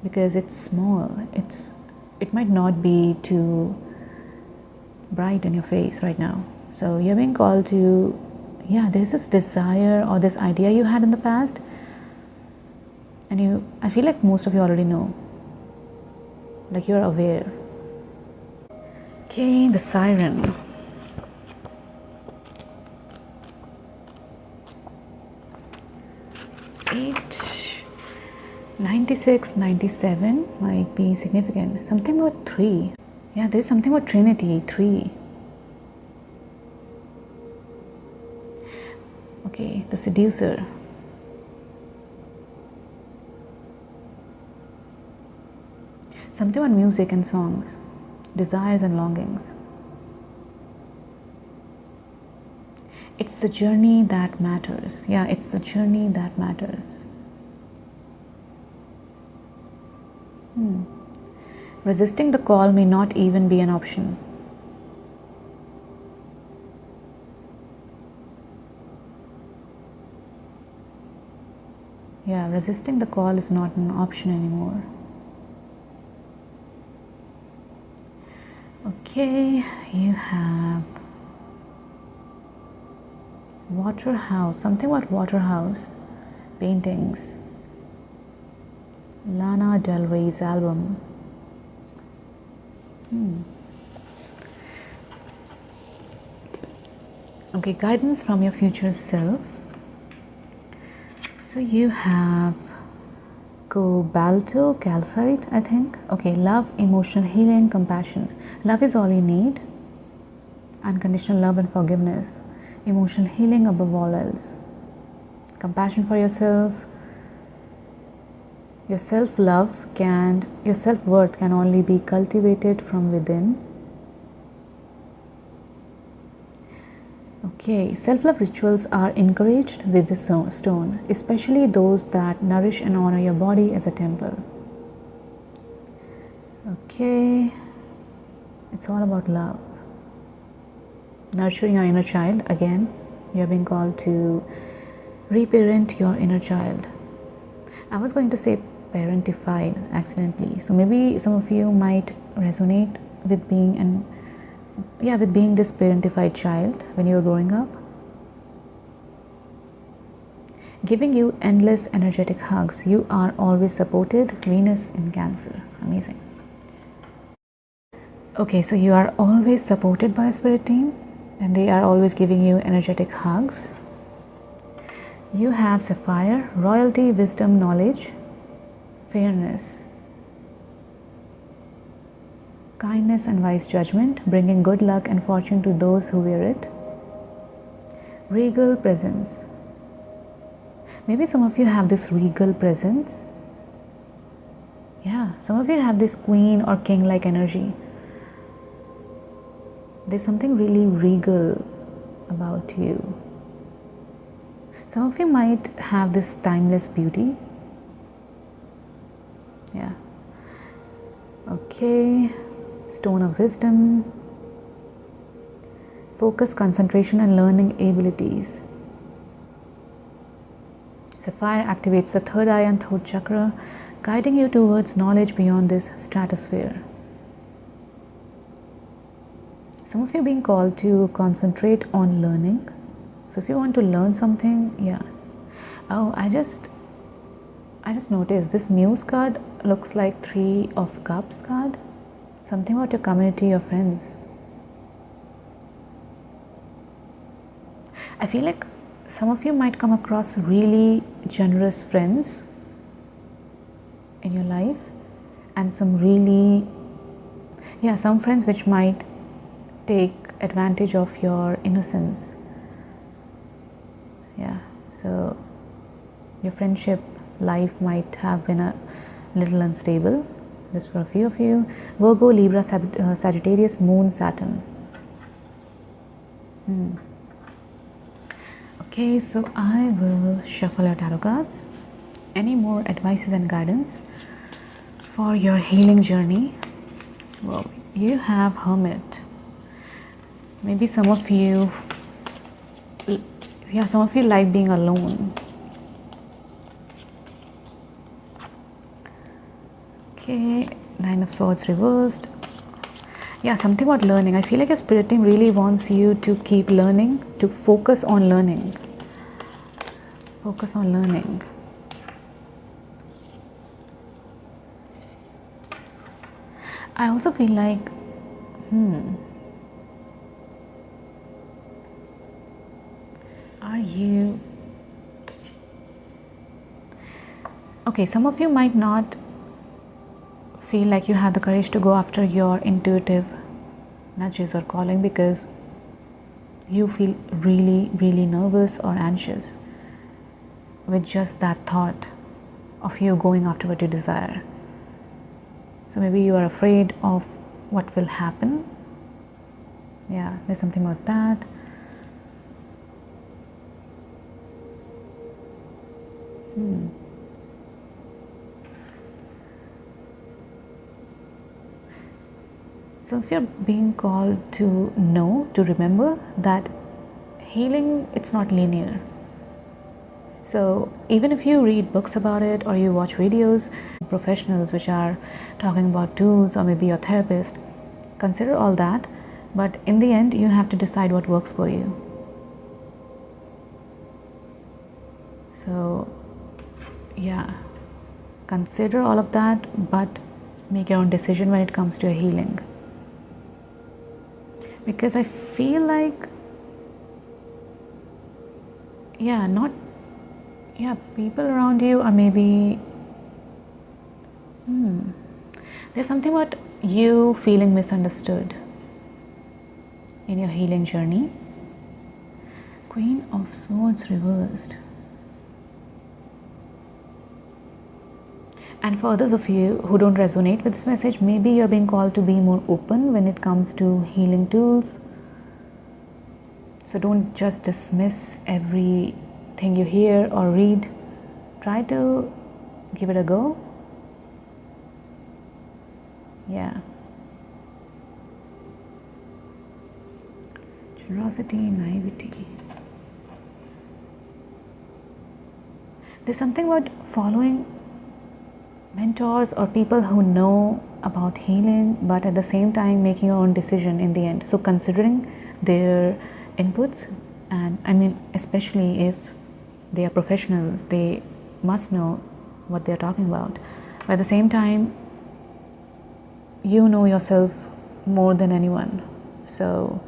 because it's small. It might not be too bright in your face right now. So you're being called to, yeah, there's this desire or this idea you had in the past, and I feel like most of you already know, like you're aware. Okay, the siren. Eight, 96, 97 might be significant. Something about 3. Yeah, there's something about Trinity, 3. Okay, the seducer. Something about music and songs, desires and longings. It's the journey that matters. Yeah, it's the journey that matters. Resisting the call may not even be an option. Yeah, resisting the call is not an option anymore. Okay, you have Waterhouse, something about Waterhouse paintings. Lana Del Rey's album. Okay, guidance from your future self. So you have 𝐂𝐨𝐴𝐿, I think. Okay, love, emotional healing, compassion. Love is all you need. Unconditional love and forgiveness. Emotional healing above all else. Compassion for yourself. Your self-love your self-worth can only be cultivated from within. Okay, self-love rituals are encouraged with the stone, especially those that nourish and honor your body as a temple. Okay, it's all about love. Nurturing your inner child. Again, you're being called to reparent your inner child. I was going to say parentified accidentally, so maybe some of you might resonate with being this parentified child when you were growing up. Giving you endless energetic hugs. You are always supported. Venus in Cancer. Amazing. Okay, so you are always supported by a spirit team and they are always giving you energetic hugs. You have Sapphire, royalty, wisdom, knowledge, fairness, kindness and wise judgment, bringing good luck and fortune to those who wear it. Regal presence. Maybe some of you have this regal presence. Yeah, some of you have this queen or king-like energy. There's something really regal about you. Some of you might have this timeless beauty. Yeah. Okay. Stone of wisdom. Focus, concentration and learning abilities. Sapphire activates the third eye and throat chakra, guiding you towards knowledge beyond this stratosphere. Some of you being called to concentrate on learning. So if you want to learn something, yeah. Oh, I just noticed this Muse card looks like 3 of Cups card. Something about your community, your friends. I feel like some of you might come across really generous friends in your life, and some friends which might take advantage of your innocence. Yeah, so your friendship life might have been a little unstable. Just for a few of you. Virgo, Libra, Sagittarius, Moon, Saturn. Okay, so I will shuffle your tarot cards. Any more advices and guidance for your healing journey? Well, you have Hermit. Maybe some of you like being alone. Okay, Nine of Swords reversed. Yeah, something about learning. I feel like your spirit team really wants you to keep learning, to focus on learning. Focus on learning. I also feel like, are you... Okay, some of you might not feel like you have the courage to go after your intuitive nudges or calling because you feel really, really nervous or anxious with just that thought of you going after what you desire. So maybe you are afraid of what will happen. Yeah, there's something about that. So if you're being called to know, to remember that healing, it's not linear. So even if you read books about it or you watch videos, professionals which are talking about tools, or maybe your therapist, consider all that, but in the end you have to decide what works for you. So yeah, consider all of that, but make your own decision when it comes to your healing. Because I feel like, people around you are maybe, there's something about you feeling misunderstood in your healing journey. Queen of Swords reversed. And for others of you who don't resonate with this message, maybe you're being called to be more open when it comes to healing tools. So don't just dismiss everything you hear or read. Try to give it a go. Yeah. Generosity, naivety. There's something about following mentors or people who know about healing, but at the same time making your own decision in the end. So considering their inputs, and I mean, especially if they are professionals, they must know what they're talking about. But at the same time, you know yourself more than anyone. So,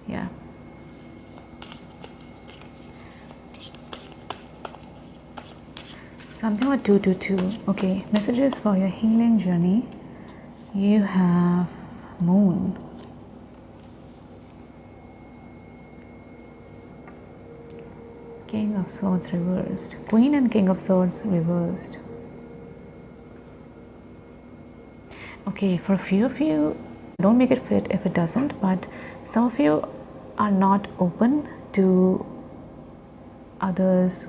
yeah. Something about 222. Okay, messages for your healing journey. You have Moon. King of Swords reversed. Queen and King of Swords reversed. Okay, for a few of you, don't make it fit if it doesn't, but some of you are not open to others'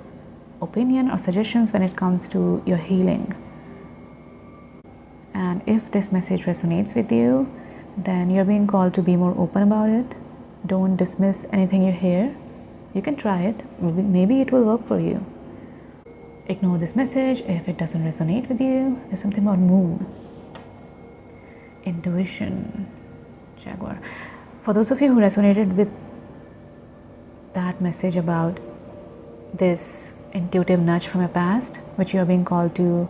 opinion or suggestions when it comes to your healing. And if this message resonates with you, then you're being called to be more open about it. Don't dismiss anything you hear. You can try it. Maybe it will work for you. Ignore this message if it doesn't resonate with you. There's something about Moon. Intuition. Jaguar. For those of you who resonated with that message about this intuitive nudge from your past, which you're being called to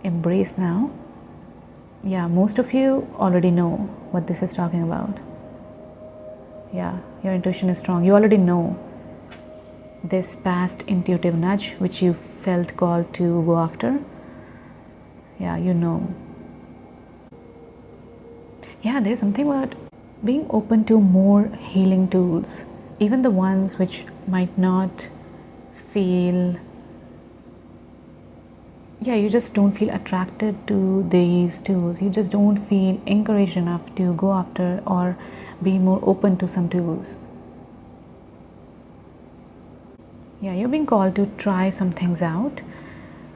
embrace now, yeah, most of you already know what this is talking about. Yeah, your intuition is strong. You already know this past intuitive nudge which you felt called to go after. Yeah, you know. Yeah, there's something about being open to more healing tools, even the ones which might not feel, yeah, you just don't feel attracted to these tools. You just don't feel encouraged enough to go after or be more open to some tools. Yeah, you're being called to try some things out.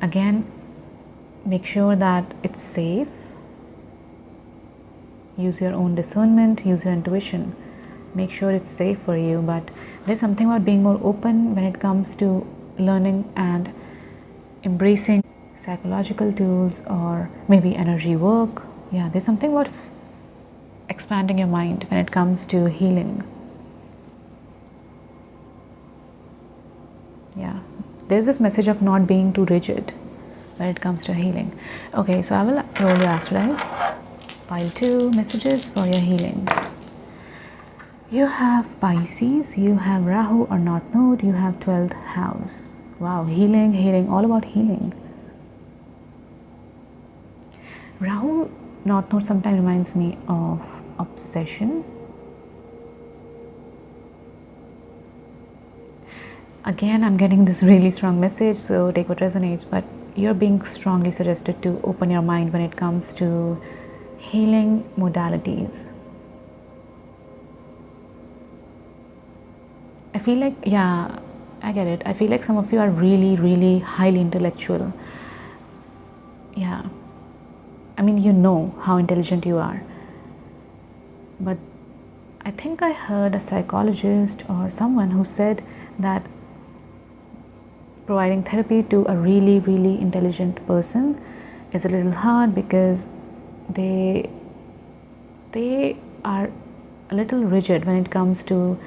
Again, make sure that it's safe. Use your own discernment, use your intuition. Make sure it's safe for you, but there's something about being more open when it comes to learning and embracing psychological tools or maybe energy work. Yeah, there's something about expanding your mind when it comes to healing. Yeah, there's this message of not being too rigid when it comes to healing. Okay, so I will roll your astral dice. Pile 2 messages for your healing. You have Pisces, you have Rahu or North Node, you have 12th house. Wow, healing, all about healing. Rahu, North Node sometimes reminds me of obsession. Again, I'm getting this really strong message, so take what resonates, but you're being strongly suggested to open your mind when it comes to healing modalities. I feel like, yeah, I get it. I feel like some of you are really highly intellectual. Yeah. I mean, you know how intelligent you are. But I think I heard a psychologist or someone who said that providing therapy to a really intelligent person is a little hard because they are a little rigid when it comes to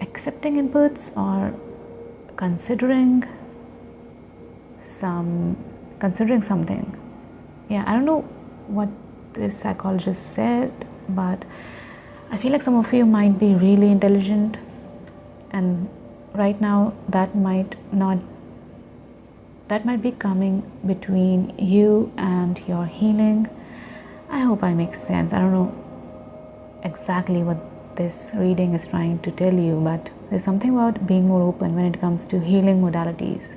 accepting inputs or considering something. Yeah, I don't know what this psychologist said, but I feel like some of you might be really intelligent, and right now that might be coming between you and your healing. I hope I make sense. I don't know exactly what this reading is trying to tell you, but there's something about being more open when it comes to healing modalities.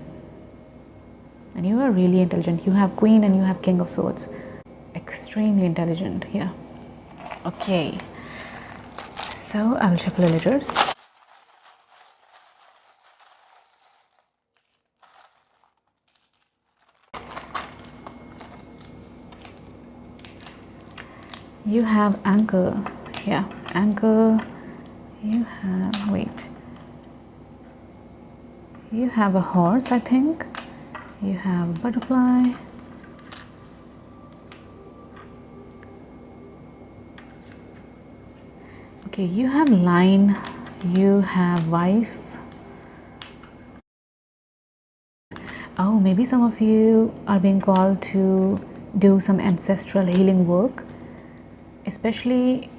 And you are really intelligent. You have Queen and you have King of Swords. Extremely intelligent, yeah. Okay, so I will shuffle the letters. you have anchor. Yeah, anchor. You have, wait. You have a horse, I think. You have butterfly. Okay, you have line. You have wife. Oh, maybe some of you are being called to do some ancestral healing work, especially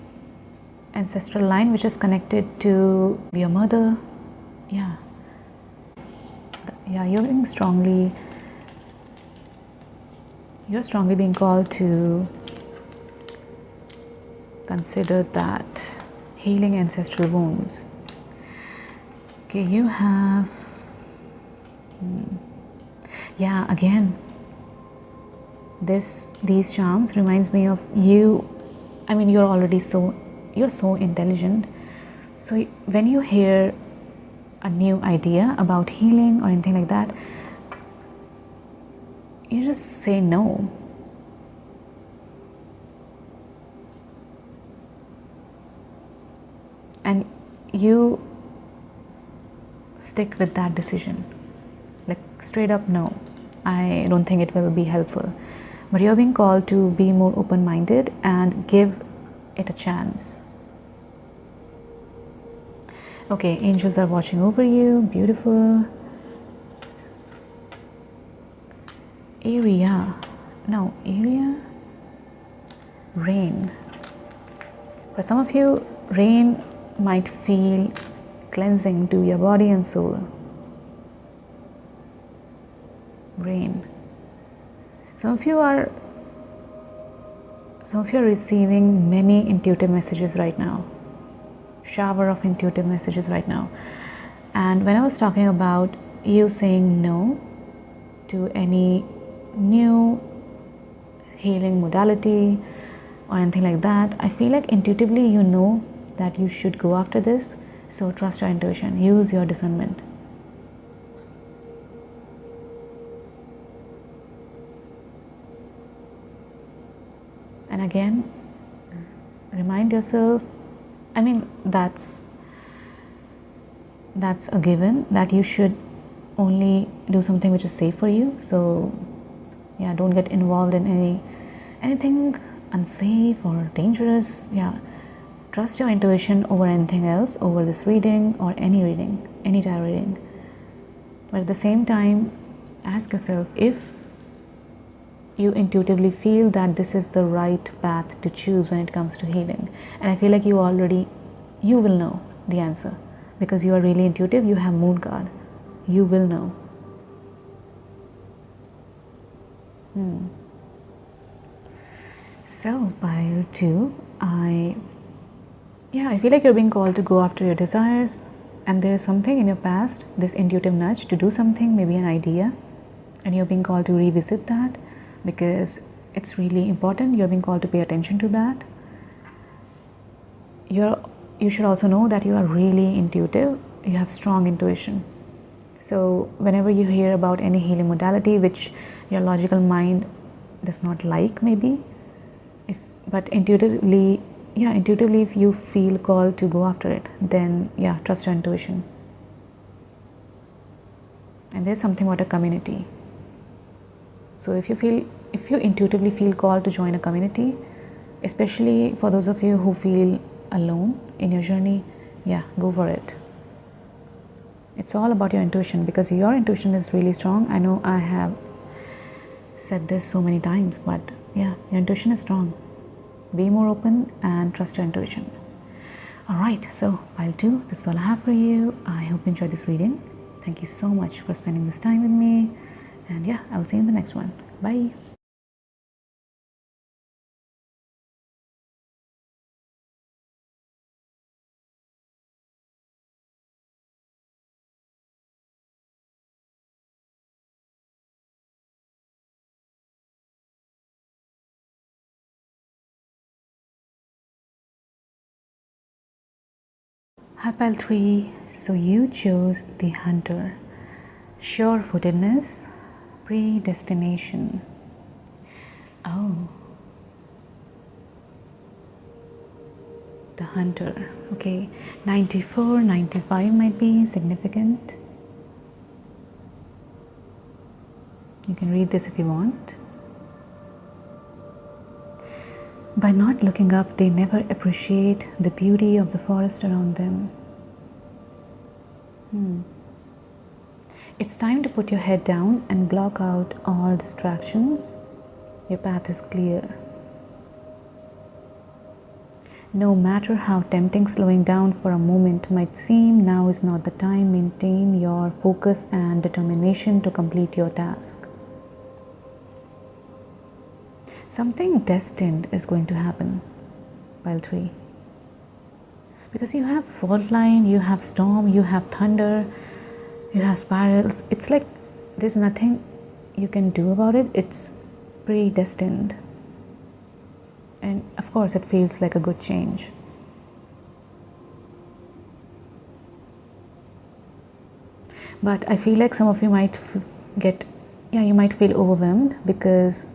ancestral line which is connected to your mother. Yeah, you're strongly being called to consider that healing ancestral wounds. Okay, you have yeah, again, these charms reminds me of you. I mean, you're so intelligent. So when you hear a new idea about healing or anything like that, you just say no. And you stick with that decision. Like straight up no, I don't think it will be helpful. But you're being called to be more open-minded and give it a chance. Okay, angels are watching over you. Beautiful. Area. Rain. For some of you, rain might feel cleansing to your body and soul. Rain. Some of you are receiving many intuitive messages right now. Shower of intuitive messages right now. And when I was talking about you saying no to any new healing modality or anything like that, I feel like intuitively you know that you should go after this. So trust your intuition, use your discernment. And again, remind yourself, I mean, that's a given, that you should only do something which is safe for you. So yeah, don't get involved in anything unsafe or dangerous. Yeah, trust your intuition over anything else, over this reading or any tarot reading. But at the same time, ask yourself if you intuitively feel that this is the right path to choose when it comes to healing. And I feel like you will know the answer because you are really intuitive. You have Moon card. You will know. So pile 2, I feel like you're being called to go after your desires, and there is something in your past, this intuitive nudge to do something, maybe an idea, and you're being called to revisit that because it's really important. You're being called to pay attention to that. You should also know that you are really intuitive. You have strong intuition. So whenever you hear about any healing modality which your logical mind does not like, maybe, but intuitively if you feel called to go after it, then yeah, trust your intuition. And there's something about a community. So if you intuitively feel called to join a community, especially for those of you who feel alone in your journey, yeah, go for it. It's all about your intuition because your intuition is really strong. I know I have said this so many times, but yeah, your intuition is strong. Be more open and trust your intuition. Alright, so pile 2, this is all I have for you. I hope you enjoyed this reading. Thank you so much for spending this time with me. And yeah, I will see you in the next one. Bye. Hi pile 3, so you chose the hunter. Sure-footedness, predestination. Oh. the hunter. Okay, 94, 95 might be significant. You can read this if you want. By not looking up, they never appreciate the beauty of the forest around them. It's time to put your head down and block out all distractions. Your path is clear. No matter how tempting slowing down for a moment might seem, now is not the time. Maintain your focus and determination to complete your task. Something destined is going to happen, pile 3. Because you have fault line, you have storm, you have thunder, you have spirals. It's like there's nothing you can do about it. It's predestined. And of course, it feels like a good change. But I feel like some of you might you might feel overwhelmed, because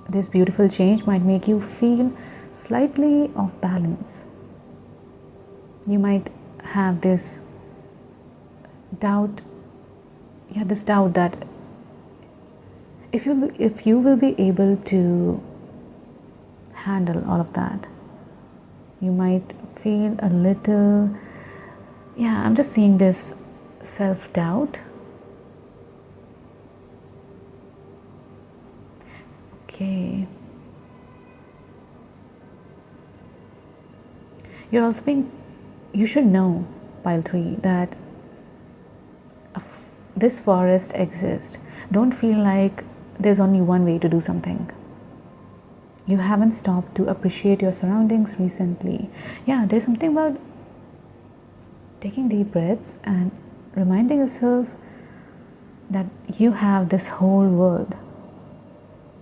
this beautiful change might make you feel slightly off balance. You might have this doubt, that if you will be able to handle all of that, you might feel a little, I'm just seeing this self-doubt. Okay. You should know, pile 3, that this forest exists. Don't feel like there's only one way to do something. You haven't stopped to appreciate your surroundings recently. There's something about taking deep breaths and reminding yourself that you have this whole world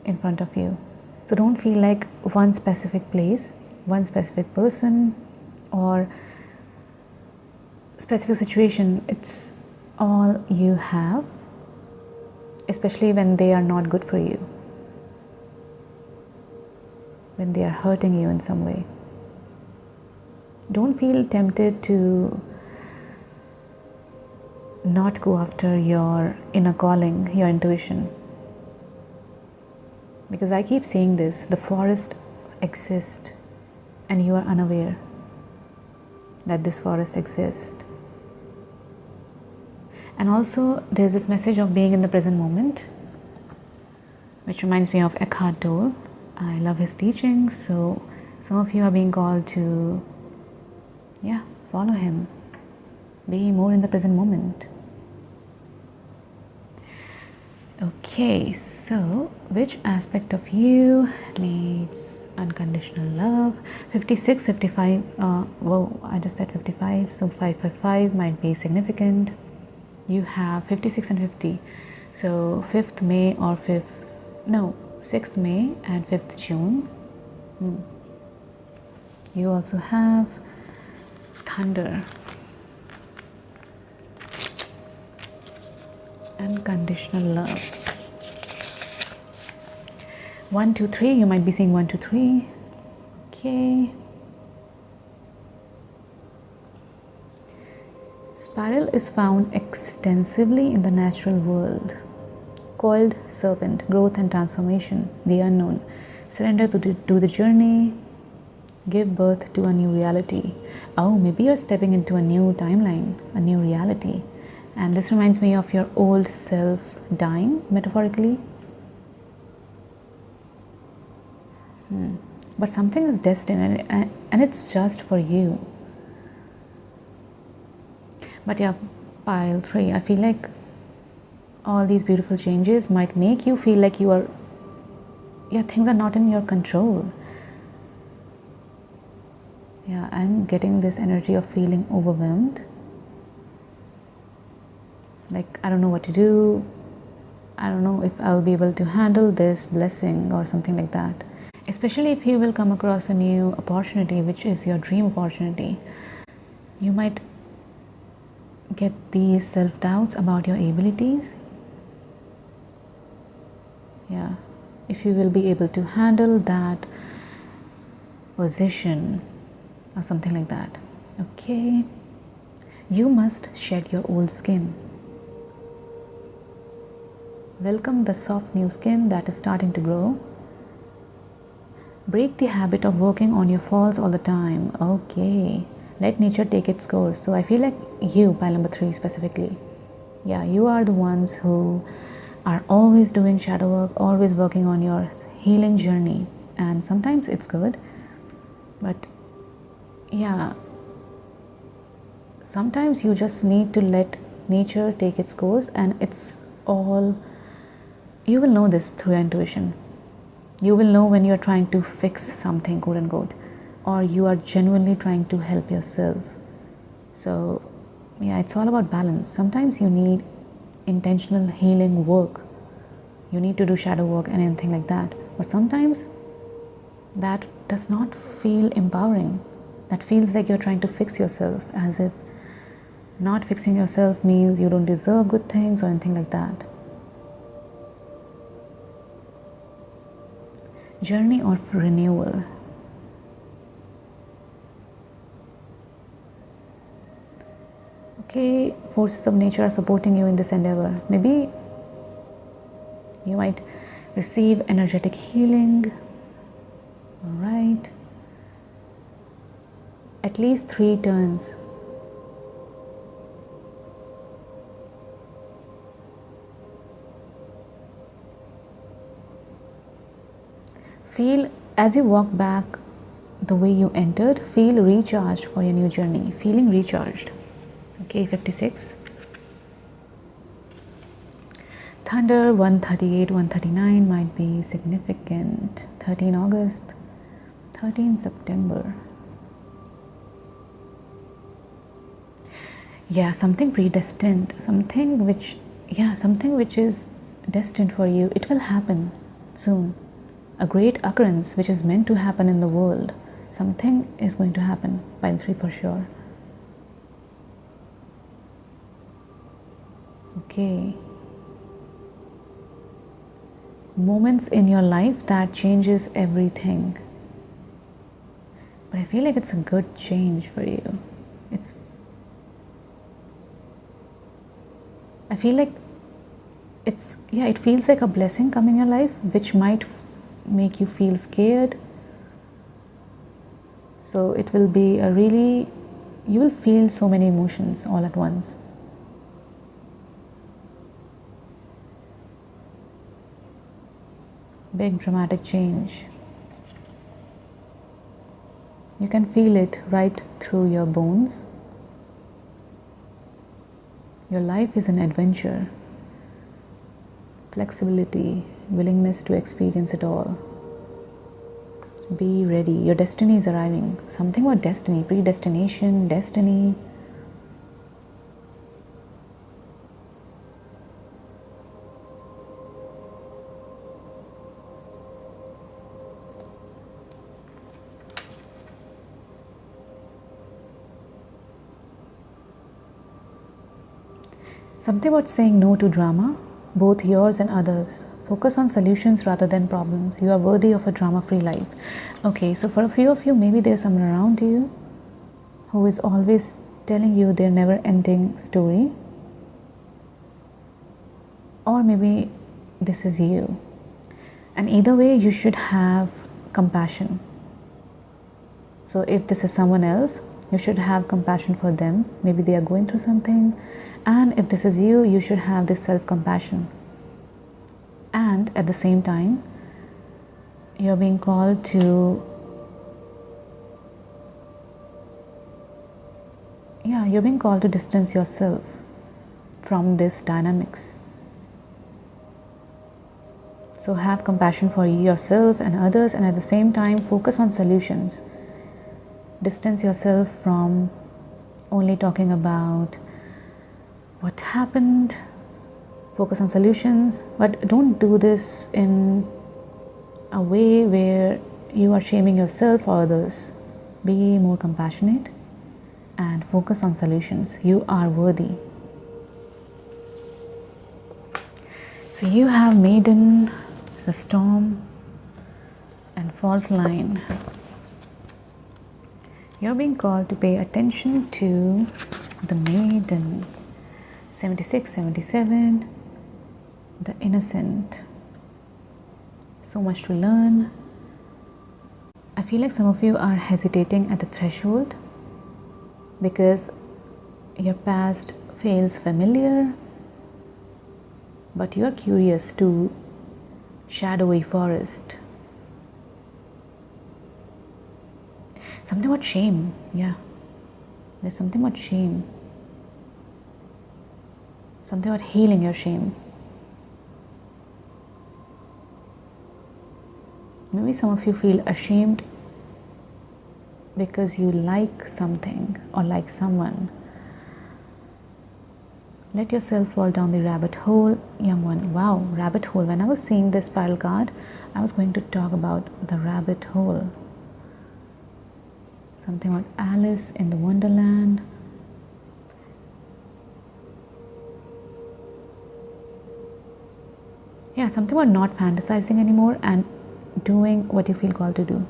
in front of you. So don't feel like one specific place, one specific person, or specific situation. It's all you have, especially when they are not good for you, when they are hurting you in some way. Don't feel tempted to not go after your inner calling, your intuition. Because I keep saying this, the forest exists and you are unaware that this forest exists. And also there's this message of being in the present moment, which reminds me of Eckhart Tolle. I love his teachings, so some of you are being called to follow him, be more in the present moment. Okay, so which aspect of you needs unconditional love? 56, 55, I just said 55, so 555 might be significant. You have 56 and 50, so 5th May or 6th May and 5th June. You also have thunder, unconditional love. 1, 2, 3, you might be seeing 1, 2, 3. Okay. Spiral is found extensively in the natural world. Coiled serpent, growth and transformation, the unknown. Surrender to the journey, give birth to a new reality. Oh, maybe you're stepping into a new timeline, a new reality. And this reminds me of your old self dying, metaphorically. But something is destined, and it's just for you. But pile 3, I feel like all these beautiful changes might make you feel like you are, things are not in your control. I'm getting this energy of feeling overwhelmed. Like, I don't know what to do. I don't know if I'll be able to handle this blessing or something like that. Especially if you will come across a new opportunity, which is your dream opportunity. You might get these self-doubts about your abilities. If you will be able to handle that position, or something like that. Okay, you must shed your old skin. Welcome the soft new skin that is starting to grow. Break the habit of working on your faults all the time. Okay, let nature take its course. So I feel like you, pile number 3 specifically, yeah, you are the ones who are always doing shadow work, always working on your healing journey, and sometimes it's good, but yeah, sometimes you just need to let nature take its course, and it's all, you will know this through your intuition. You will know when you're trying to fix something, quote unquote, or you are genuinely trying to help yourself. So yeah, it's all about balance. Sometimes you need intentional healing work, you need to do shadow work and anything like that, but sometimes that does not feel empowering. That feels like you're trying to fix yourself, as if not fixing yourself means you don't deserve good things or anything like that. Journey of renewal. Okay, forces of nature are supporting you in this endeavor. Maybe you might receive energetic healing. All right, at least 3 turns. Feel, as you walk back the way you entered, feel recharged for your new journey, feeling recharged. Okay, 56. Thunder, 138, 139 might be significant. 13 August, 13 September. Yeah, something predestined, something which is destined for you. It will happen soon. A great occurrence which is meant to happen in the world. Something is going to happen, pile 3 for sure. Okay. Moments in your life that changes everything. But I feel like it's a good change for you. I feel like it feels like a blessing coming in your life, which might make you feel scared. So it will be you will feel so many emotions all at once. Big dramatic change. You can feel it right through your bones. Your life is an adventure. Flexibility, willingness to experience it all. Be ready. Your destiny is arriving. Something about destiny, predestination, destiny. Something about saying no to drama, both yours and others. Focus on solutions rather than problems. You are worthy of a drama-free life. Okay, so for a few of you, maybe there's someone around you who is always telling you their never-ending story. Or maybe this is you. And either way, you should have compassion. So if this is someone else, you should have compassion for them. Maybe they are going through something. And if this is you, you should have this self-compassion. And at the same time, you're being called to, distance yourself from this dynamics. So have compassion for yourself and others, and at the same time, focus on solutions. Distance yourself from only talking about what happened. Focus on solutions, but don't do this in a way where you are shaming yourself or others. Be more compassionate and focus on solutions. You are worthy. So you have Maiden, the Storm, and Fault Line. You're being called to pay attention to the maiden. 76, 77, the innocent. So much to learn. I feel like some of you are hesitating at the threshold because your past feels familiar, but you are curious to shadowy forest. Something about shame, yeah. There's something about shame. Something about healing your shame. Maybe some of you feel ashamed because you like something or like someone. Let yourself fall down the rabbit hole, young one. Wow, rabbit hole. When I was seeing this spiral card, I was going to talk about the rabbit hole. Something about Alice in the Wonderland. Yeah, something about not fantasizing anymore and doing what you feel called to do.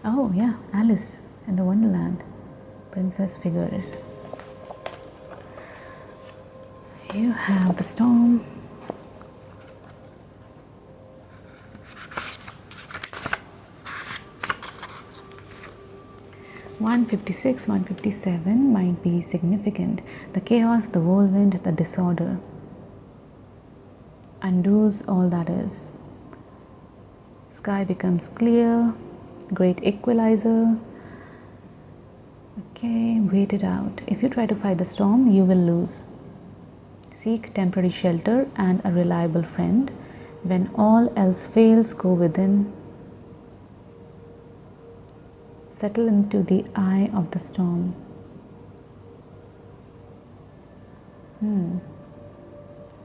Oh yeah, Alice in the Wonderland. Princess figures. You have the storm. (156), 157 might be significant. The chaos, the whirlwind, the disorder undoes all that is. Sky becomes clear. Great equalizer. Okay, wait it out. If you try to fight the storm, you will lose. Seek temporary shelter and a reliable friend. When all else fails, go within. Settle into the eye of the storm.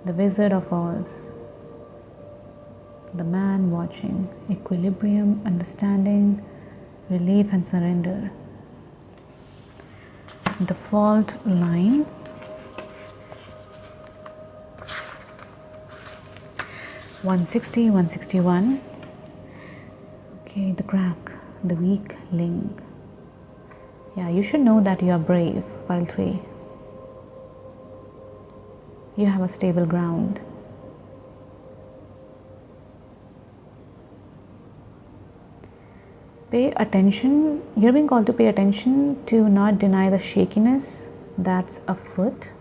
The Wizard of Oz. The man watching. Equilibrium, understanding, relief and surrender. The fault line. (160), 161. Okay, the crack, the weak link. Yeah, you should know that you are brave. File 3. You have a stable ground. Pay attention. You're being called to pay attention to not deny the shakiness that's afoot.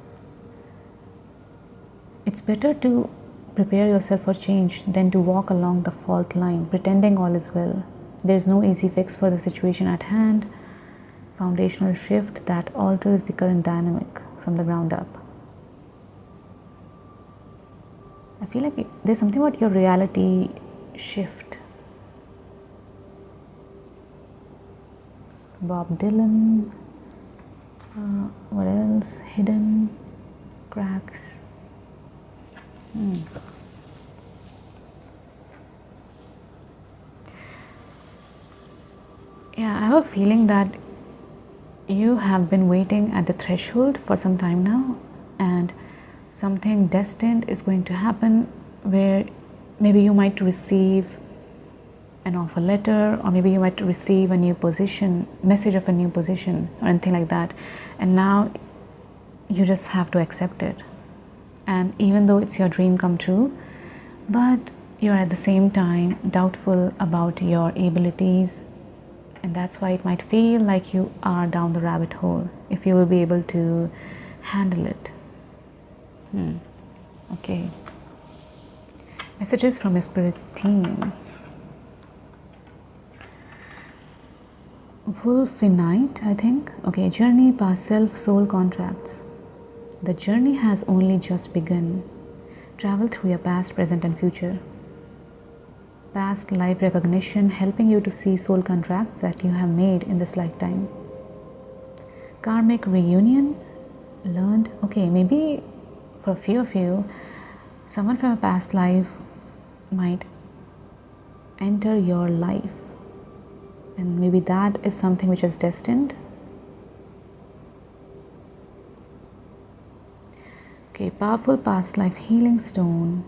It's better to prepare yourself for change than to walk along the fault line, pretending all is well. There is no easy fix for the situation at hand. Foundational shift that alters the current dynamic from the ground up. I feel like there's something about your reality shift. Bob Dylan. What else? Hidden cracks. Yeah, I have a feeling that you have been waiting at the threshold for some time now, and something destined is going to happen where maybe you might receive an offer letter, or maybe you might receive a new position, message of a new position or anything like that, and now you just have to accept it. And even though it's your dream come true, but you're at the same time doubtful about your abilities, and that's why it might feel like you are down the rabbit hole, if you will be able to handle it. Okay. Messages from your spirit team. Wolfinite, I think. Okay, journey past self, soul contracts. The journey has only just begun. Travel through your past, present and future. Past life recognition, helping you to see soul contracts that you have made in this lifetime. Karmic reunion, learned. Okay, maybe for a few of you, someone from a past life might enter your life, and maybe that is something which is destined. Okay, powerful past life healing stone.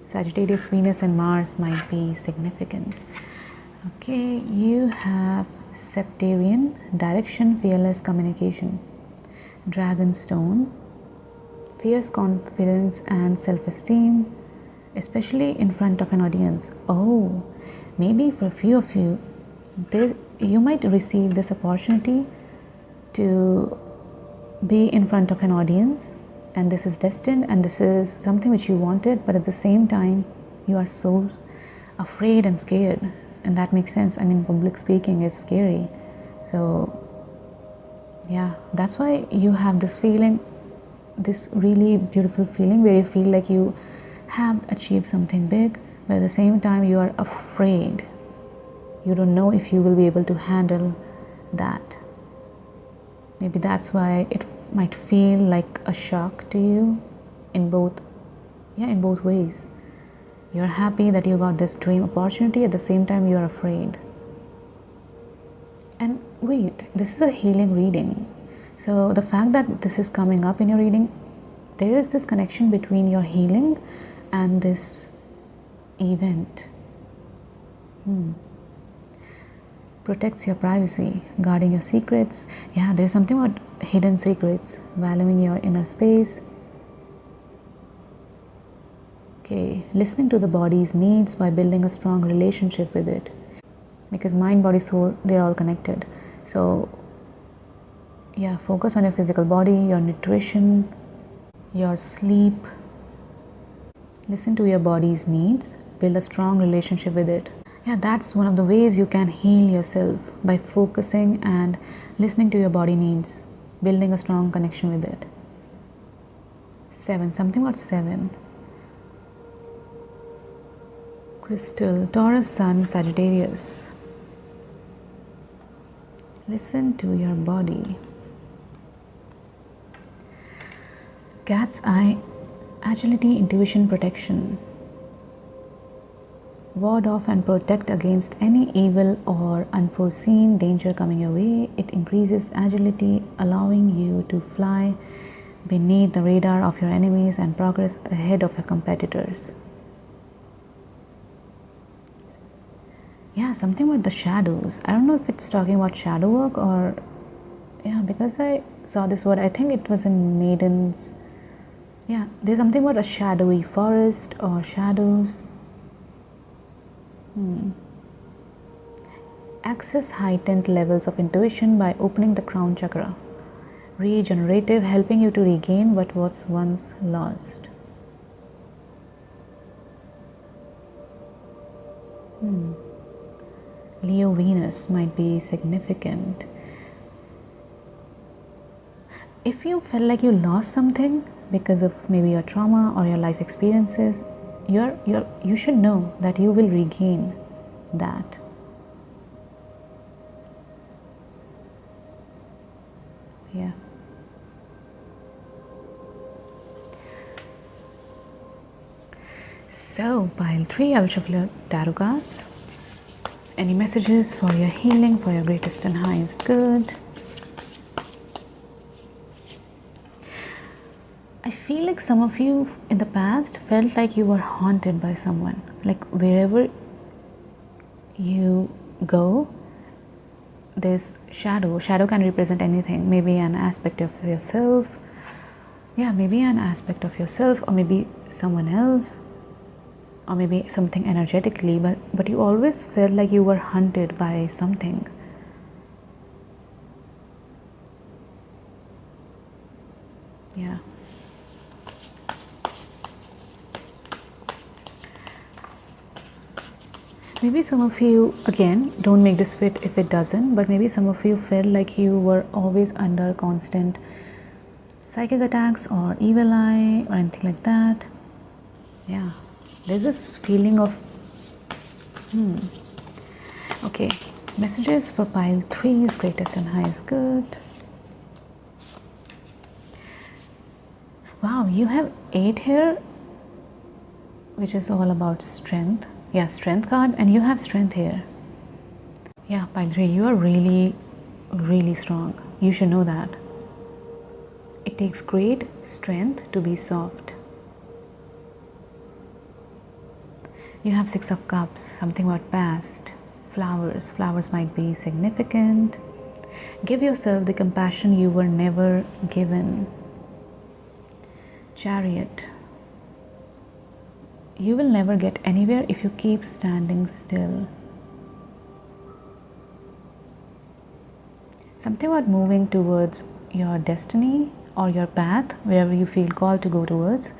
Sagittarius, Venus and Mars might be significant. Okay, you have Septarian, direction, fearless communication, Dragonstone, fierce confidence and self-esteem, especially in front of an audience. Oh, maybe for a few of you, you might receive this opportunity to be in front of an audience, and this is destined, and this is something which you wanted, but at the same time you are so afraid and scared, and that makes sense. I mean, public speaking is scary. So yeah, that's why you have this feeling, this really beautiful feeling where you feel like you have achieved something big, but at the same time you are afraid. You don't know if you will be able to handle that. Maybe that's why it might feel like a shock to you in both ways. You're happy that you got this dream opportunity, at the same time you're afraid. And wait, this is a healing reading. So the fact that this is coming up in your reading, there is this connection between your healing and this event. Protects your privacy, guarding your secrets. Yeah, there's something about hidden secrets, valuing your inner space. Okay, listening to the body's needs by building a strong relationship with it. Because mind, body, soul, they're all connected. So yeah, focus on your physical body, your nutrition, your sleep. Listen to your body's needs, build a strong relationship with it. Yeah, that's one of the ways you can heal yourself, by focusing and listening to your body needs, building a strong connection with it. 7, something about 7. Crystal, Taurus, Sun, Sagittarius. Listen to your body. Cat's eye, agility, intuition, protection. Ward off and protect against any evil or unforeseen danger coming your way. It increases agility, allowing you to fly beneath the radar of your enemies and progress ahead of your competitors. Yeah, something about the shadows. I don't know if it's talking about shadow work or... Yeah, because I saw this word, I think it was in Maidens. Yeah, there's something about a shadowy forest or shadows. Access heightened levels of intuition by opening the crown chakra. Regenerative, helping you to regain what was once lost. Leo Venus might be significant. If you felt like you lost something because of maybe your trauma or your life experiences, you should know that you will regain that. Yeah. So, pile 3, I will shuffle your tarot cards. Any messages for your healing, for your greatest and highest good? I feel like some of you in the past felt like you were haunted by someone. Like wherever you go, there's shadow. Shadow can represent anything. Maybe an aspect of yourself. Yeah, maybe an aspect of yourself, or maybe someone else, or maybe something energetically, but you always felt like you were hunted by something. Yeah. Maybe some of you, again, don't make this fit if it doesn't, but maybe some of you felt like you were always under constant psychic attacks or evil eye or anything like that. Yeah, there's this feeling of okay, messages for pile 3's greatest and highest good. Wow, you have 8 here, which is all about strength. Yeah, strength card, and you have strength here. Yeah, pile 3, you are really, really strong. You should know that. It takes great strength to be soft. You have 6 of Cups, something about past, Flowers. Flowers might be significant. Give yourself the compassion you were never given. Chariot. You will never get anywhere if you keep standing still. Something about moving towards your destiny or your path, wherever you feel called to go towards,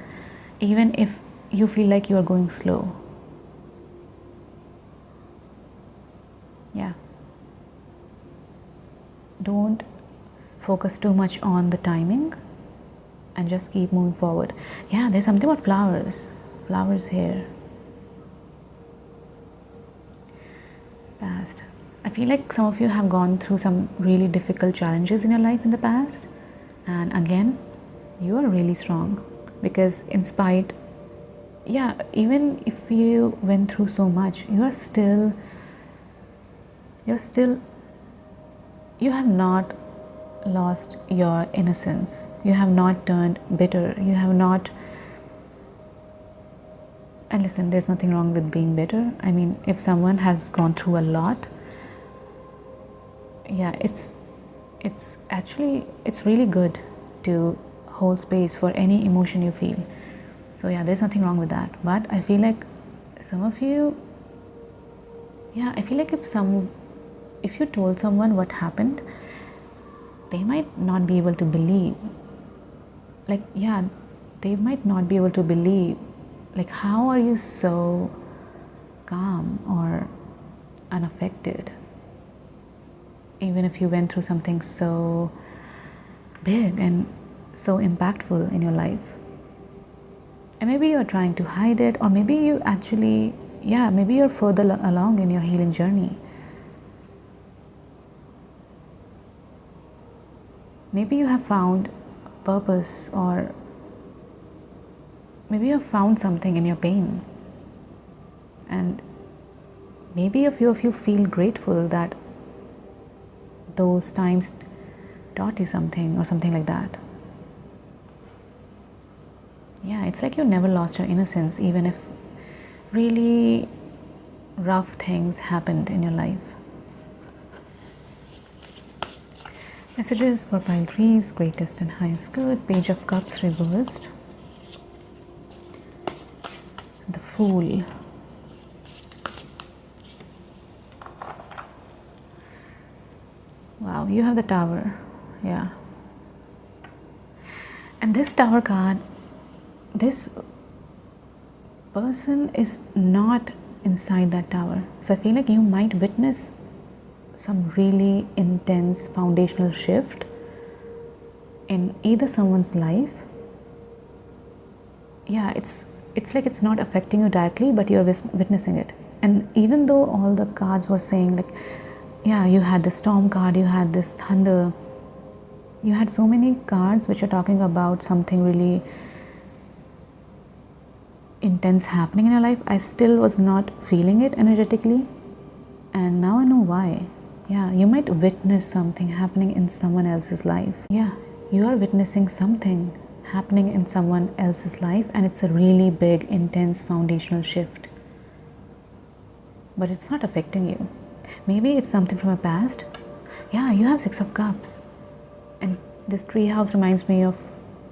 even if you feel like you are going slow. Yeah. Don't focus too much on the timing and just keep moving forward. Yeah, there's something about flowers. Flowers here. Past. I feel like some of you have gone through some really difficult challenges in your life in the past, and again, you are really strong, because in spite, even if you went through so much, you have not lost your innocence. You have not turned bitter. You have not. And listen, there's nothing wrong with being bitter. I mean, if someone has gone through a lot, it's really good to hold space for any emotion you feel. So there's nothing wrong with that. But I feel like some of you, I feel like if you told someone what happened, they might not be able to believe. They might not be able to believe. Like, how are you so calm or unaffected, even if you went through something so big and so impactful in your life? And maybe you're trying to hide it, or maybe you actually, maybe you're further along in your healing journey. Maybe you have found purpose, or maybe you have found something in your pain. And maybe a few of you feel grateful that those times taught you something, or something like that. It's like you never lost your innocence, even if really rough things happened in your life. Messages for pile 3's greatest and highest good. Page of Cups reversed. The Fool. Wow, you have the Tower. And this Tower card, this person is not inside that tower. So I feel like you might witness some really intense foundational shift in either someone's life. It's like it's not affecting you directly, but you're witnessing it. And even though all the cards were saying, like, you had the Storm card, you had this Thunder, you had so many cards which are talking about something really intense happening in your life, I still was not feeling it energetically. And now I know why. You might witness something happening in someone else's life. You are witnessing something happening in someone else's life, and it's a really big, intense, foundational shift. But it's not affecting you. Maybe it's something from a past. You have 6 of Cups. And this tree house reminds me of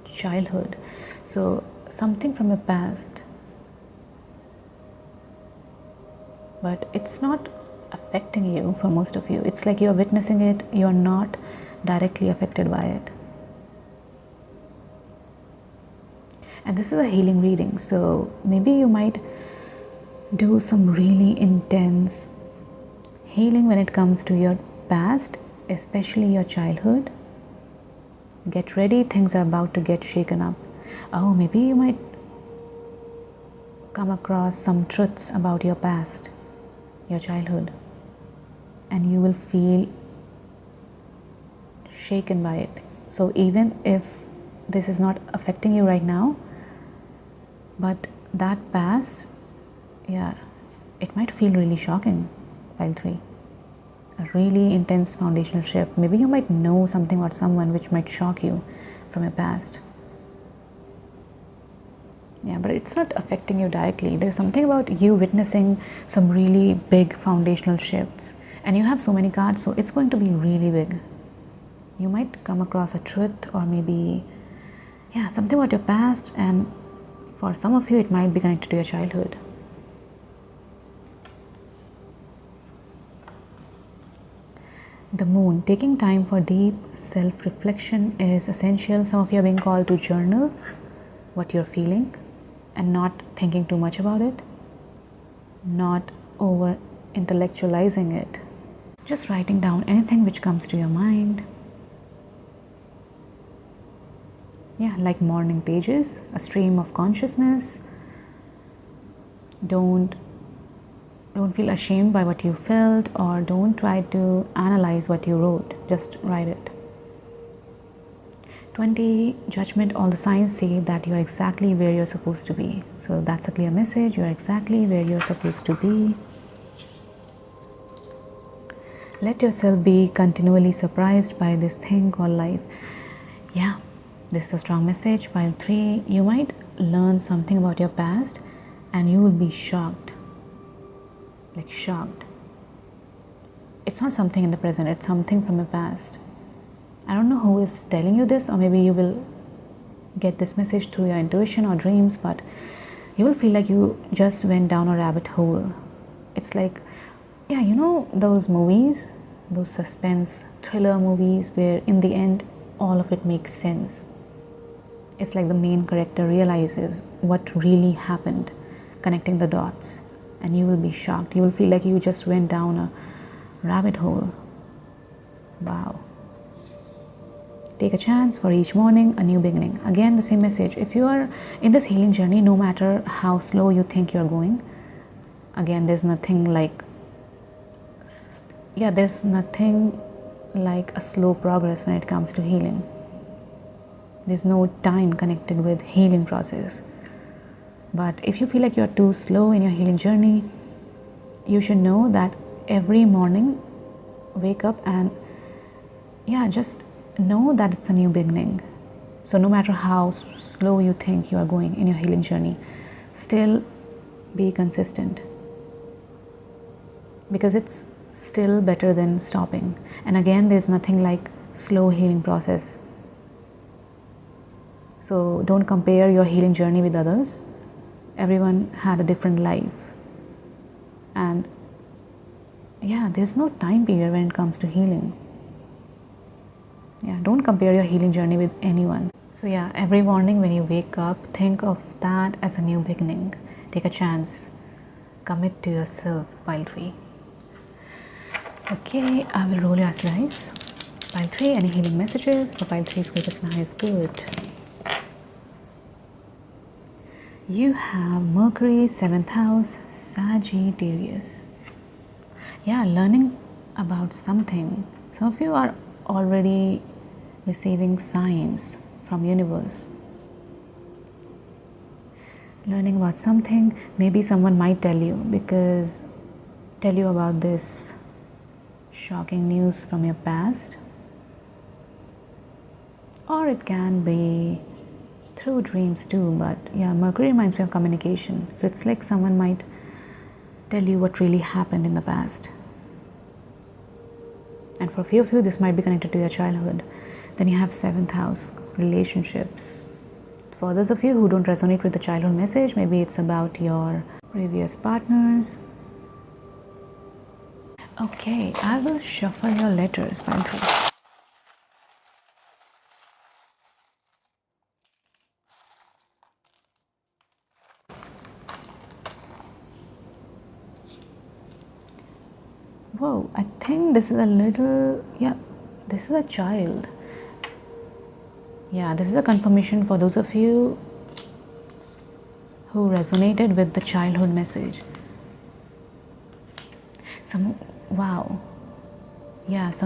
childhood. So something from a past. But it's not affecting you for most of you. It's like you're witnessing it, you're not directly affected by it. And this is a healing reading, so maybe you might do some really intense healing when it comes to your past, especially your childhood. Get ready, things are about to get shaken up. Maybe you might come across some truths about your past, your childhood, and you will feel shaken by it. So even if this is not affecting you right now, but that past, it might feel really shocking. Pile 3, a really intense foundational shift. Maybe you might know something about someone which might shock you from your past. Yeah, but it's not affecting you directly. There's something about you witnessing some really big foundational shifts, and you have so many cards, so it's going to be really big. You might come across a truth, or maybe, yeah, something about your past, and for some of you it might be connected to your childhood. The moon. Taking time for deep self-reflection is essential. Some of you are being called to journal what you're feeling and not thinking too much about it, not over intellectualizing it. Just writing down anything which comes to your mind. Yeah, like morning pages, a stream of consciousness. Don't feel ashamed by what you felt, or don't try to analyze what you wrote. Just write it. 20. Judgment. All the signs say that you're exactly where you're supposed to be. So that's a clear message. You're exactly where you're supposed to be. Let yourself be continually surprised by this thing called life. Yeah, this is a strong message. Pile 3. You might learn something about your past and you will be shocked. Like shocked. It's not something in the present, it's something from the past. I don't know who is telling you this, or maybe you will get this message through your intuition or dreams, but you will feel like you just went down a rabbit hole. It's like, yeah, you know those movies, those suspense thriller movies where in the end all of it makes sense. It's like the main character realizes what really happened, connecting the dots. And you will be shocked. You will feel like you just went down a rabbit hole. Wow. Take a chance. For each morning, a new beginning. Again, the same message. If you are in this healing journey, no matter how slow you think you're going, again, there's nothing like a slow progress when it comes to healing. There's no time connected with healing process. But if you feel like you're too slow in your healing journey, you should know that every morning, wake up and just know that it's a new beginning. So no matter how slow you think you are going in your healing journey, still be consistent, because it's still better than stopping. And again, there's nothing like slow healing process. So don't compare your healing journey with others. Everyone had a different life, and there's no time period when it comes to healing. Don't compare your healing journey with anyone. So every morning when you wake up, think of that as a new beginning. Take a chance. Commit to yourself. Pile 3. Okay, I will roll your dice. Pile 3, any healing messages for pile 3's greatest and highest good? You have Mercury, 7th house, Sagittarius. Learning about something. Some of you are already receiving signs from universe. Learning about something. Maybe someone might tell you about this shocking news from your past. Or it can be through dreams too, but Mercury reminds me of communication. So it's like someone might tell you what really happened in the past. And for a few of you, this might be connected to your childhood. Then you have 7th house, relationships. For those of you who don't resonate with the childhood message, maybe it's about your previous partners. Okay, I will shuffle your letters, pile 3. Whoa, I think this is a little, this is a child. This is a confirmation for those of you who resonated with the childhood message. Some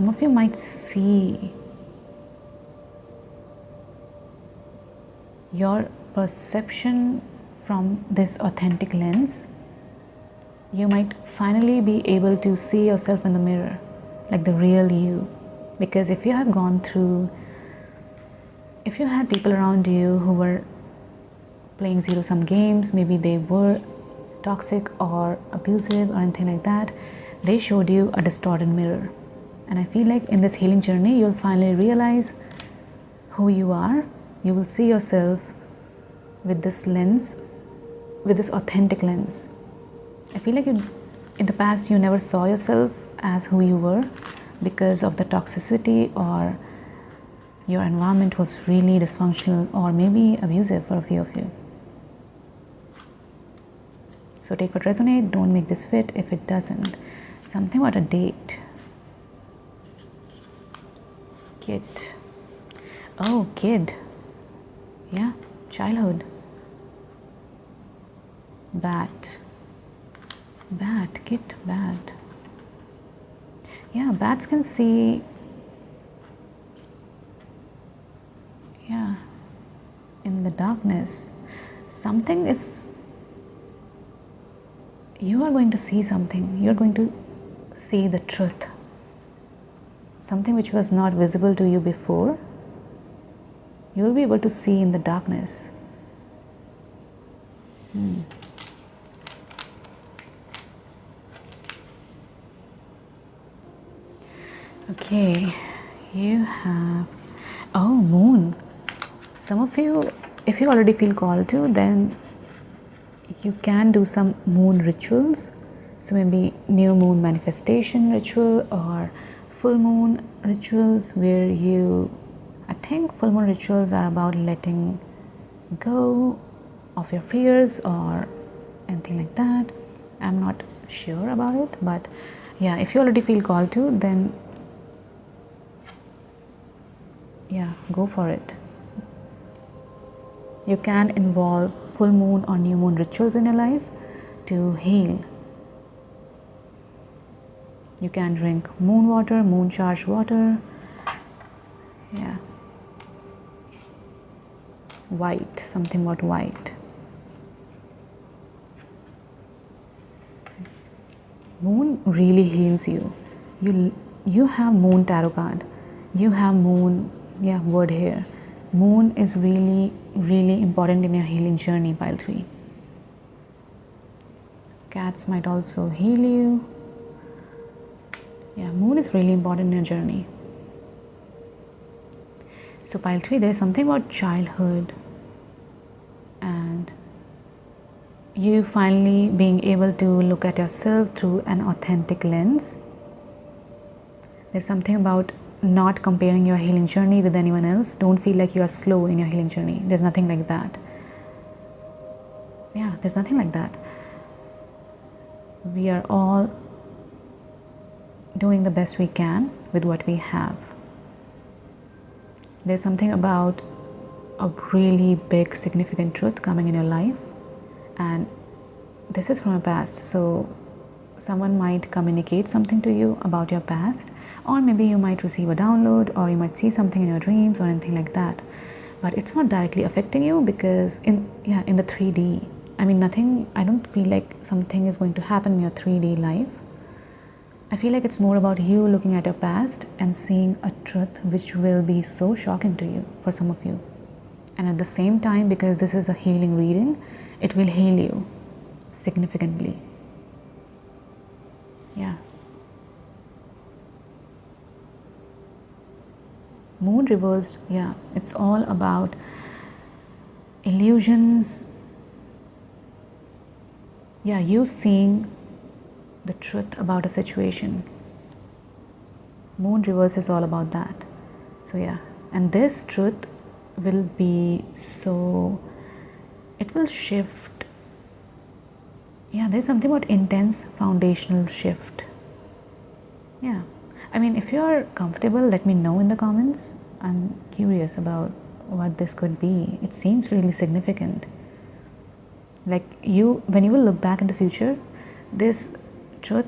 of you might see your perception from this authentic lens. You might finally be able to see yourself in the mirror, like the real you. Because if you had people around you who were playing zero-sum games, maybe they were toxic or abusive or anything like that, they showed you a distorted mirror. And I feel like in this healing journey, you'll finally realize who you are. You will see yourself with this lens, with this authentic lens. I feel like in the past, you never saw yourself as who you were because of the toxicity, or your environment was really dysfunctional or maybe abusive for a few of you. So take what resonates, don't make this fit if it doesn't. Something about a date. Kid. Oh, kid. Yeah, childhood. Bat. Kid, bat. Yeah, bats can see, yeah, in the darkness. Something is, you are going to see something. You're going to see the truth. Something which was not visible to you before, you'll be able to see in the darkness. Okay, you have, oh, moon. Some of you, if you already feel called to, then you can do some moon rituals. So maybe new moon manifestation ritual or full moon rituals, where you, I think full moon rituals are about letting go of your fears or anything like that. I'm not sure about it, but yeah, if you already feel called to, then yeah, go for it. You can involve full moon or new moon rituals in your life to heal. You can drink moon water, moon charged water. Yeah. White, something about white. Moon really heals you. You have moon tarot card. You have moon, yeah, word here. Moon is really, really important in your healing journey, pile 3. Cats might also heal you. Yeah, moon is really important in your journey. So pile 3, there is something about childhood and you finally being able to look at yourself through an authentic lens. There's something about not comparing your healing journey with anyone else. Don't feel like you are slow in your healing journey. There's nothing like that. Yeah, there's nothing like that. We are all doing the best we can with what we have. There's something about a really big significant truth coming in your life, and this is from your past. So someone might communicate something to you about your past, or maybe you might receive a download, or you might see something in your dreams or anything like that, but it's not directly affecting you because in the 3D, I mean, nothing, I don't feel like something is going to happen in your 3D life. I feel like it's more about you looking at your past and seeing a truth which will be so shocking to you for some of you. And at the same time, because this is a healing reading, it will heal you significantly. Yeah. Moon reversed, yeah, it's all about illusions. Yeah, you seeing the truth about a situation. Moon reverse is all about that. So yeah, and this truth will be so, it will shift. Yeah, there's something about intense foundational shift. Yeah, I mean, if you're comfortable, let me know in the comments. I'm curious about what this could be. It seems really significant. Like when you will look back in the future, this truth,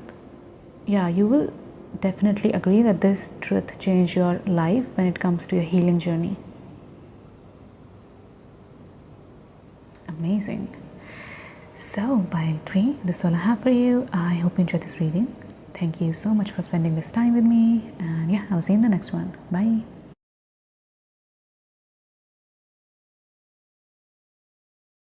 yeah, you will definitely agree that this truth changed your life when it comes to your healing journey. Amazing. So pile 3, this is all I have for you. I hope you enjoyed this reading. Thank you so much for spending this time with me, and yeah, I'll see you in the next one. Bye.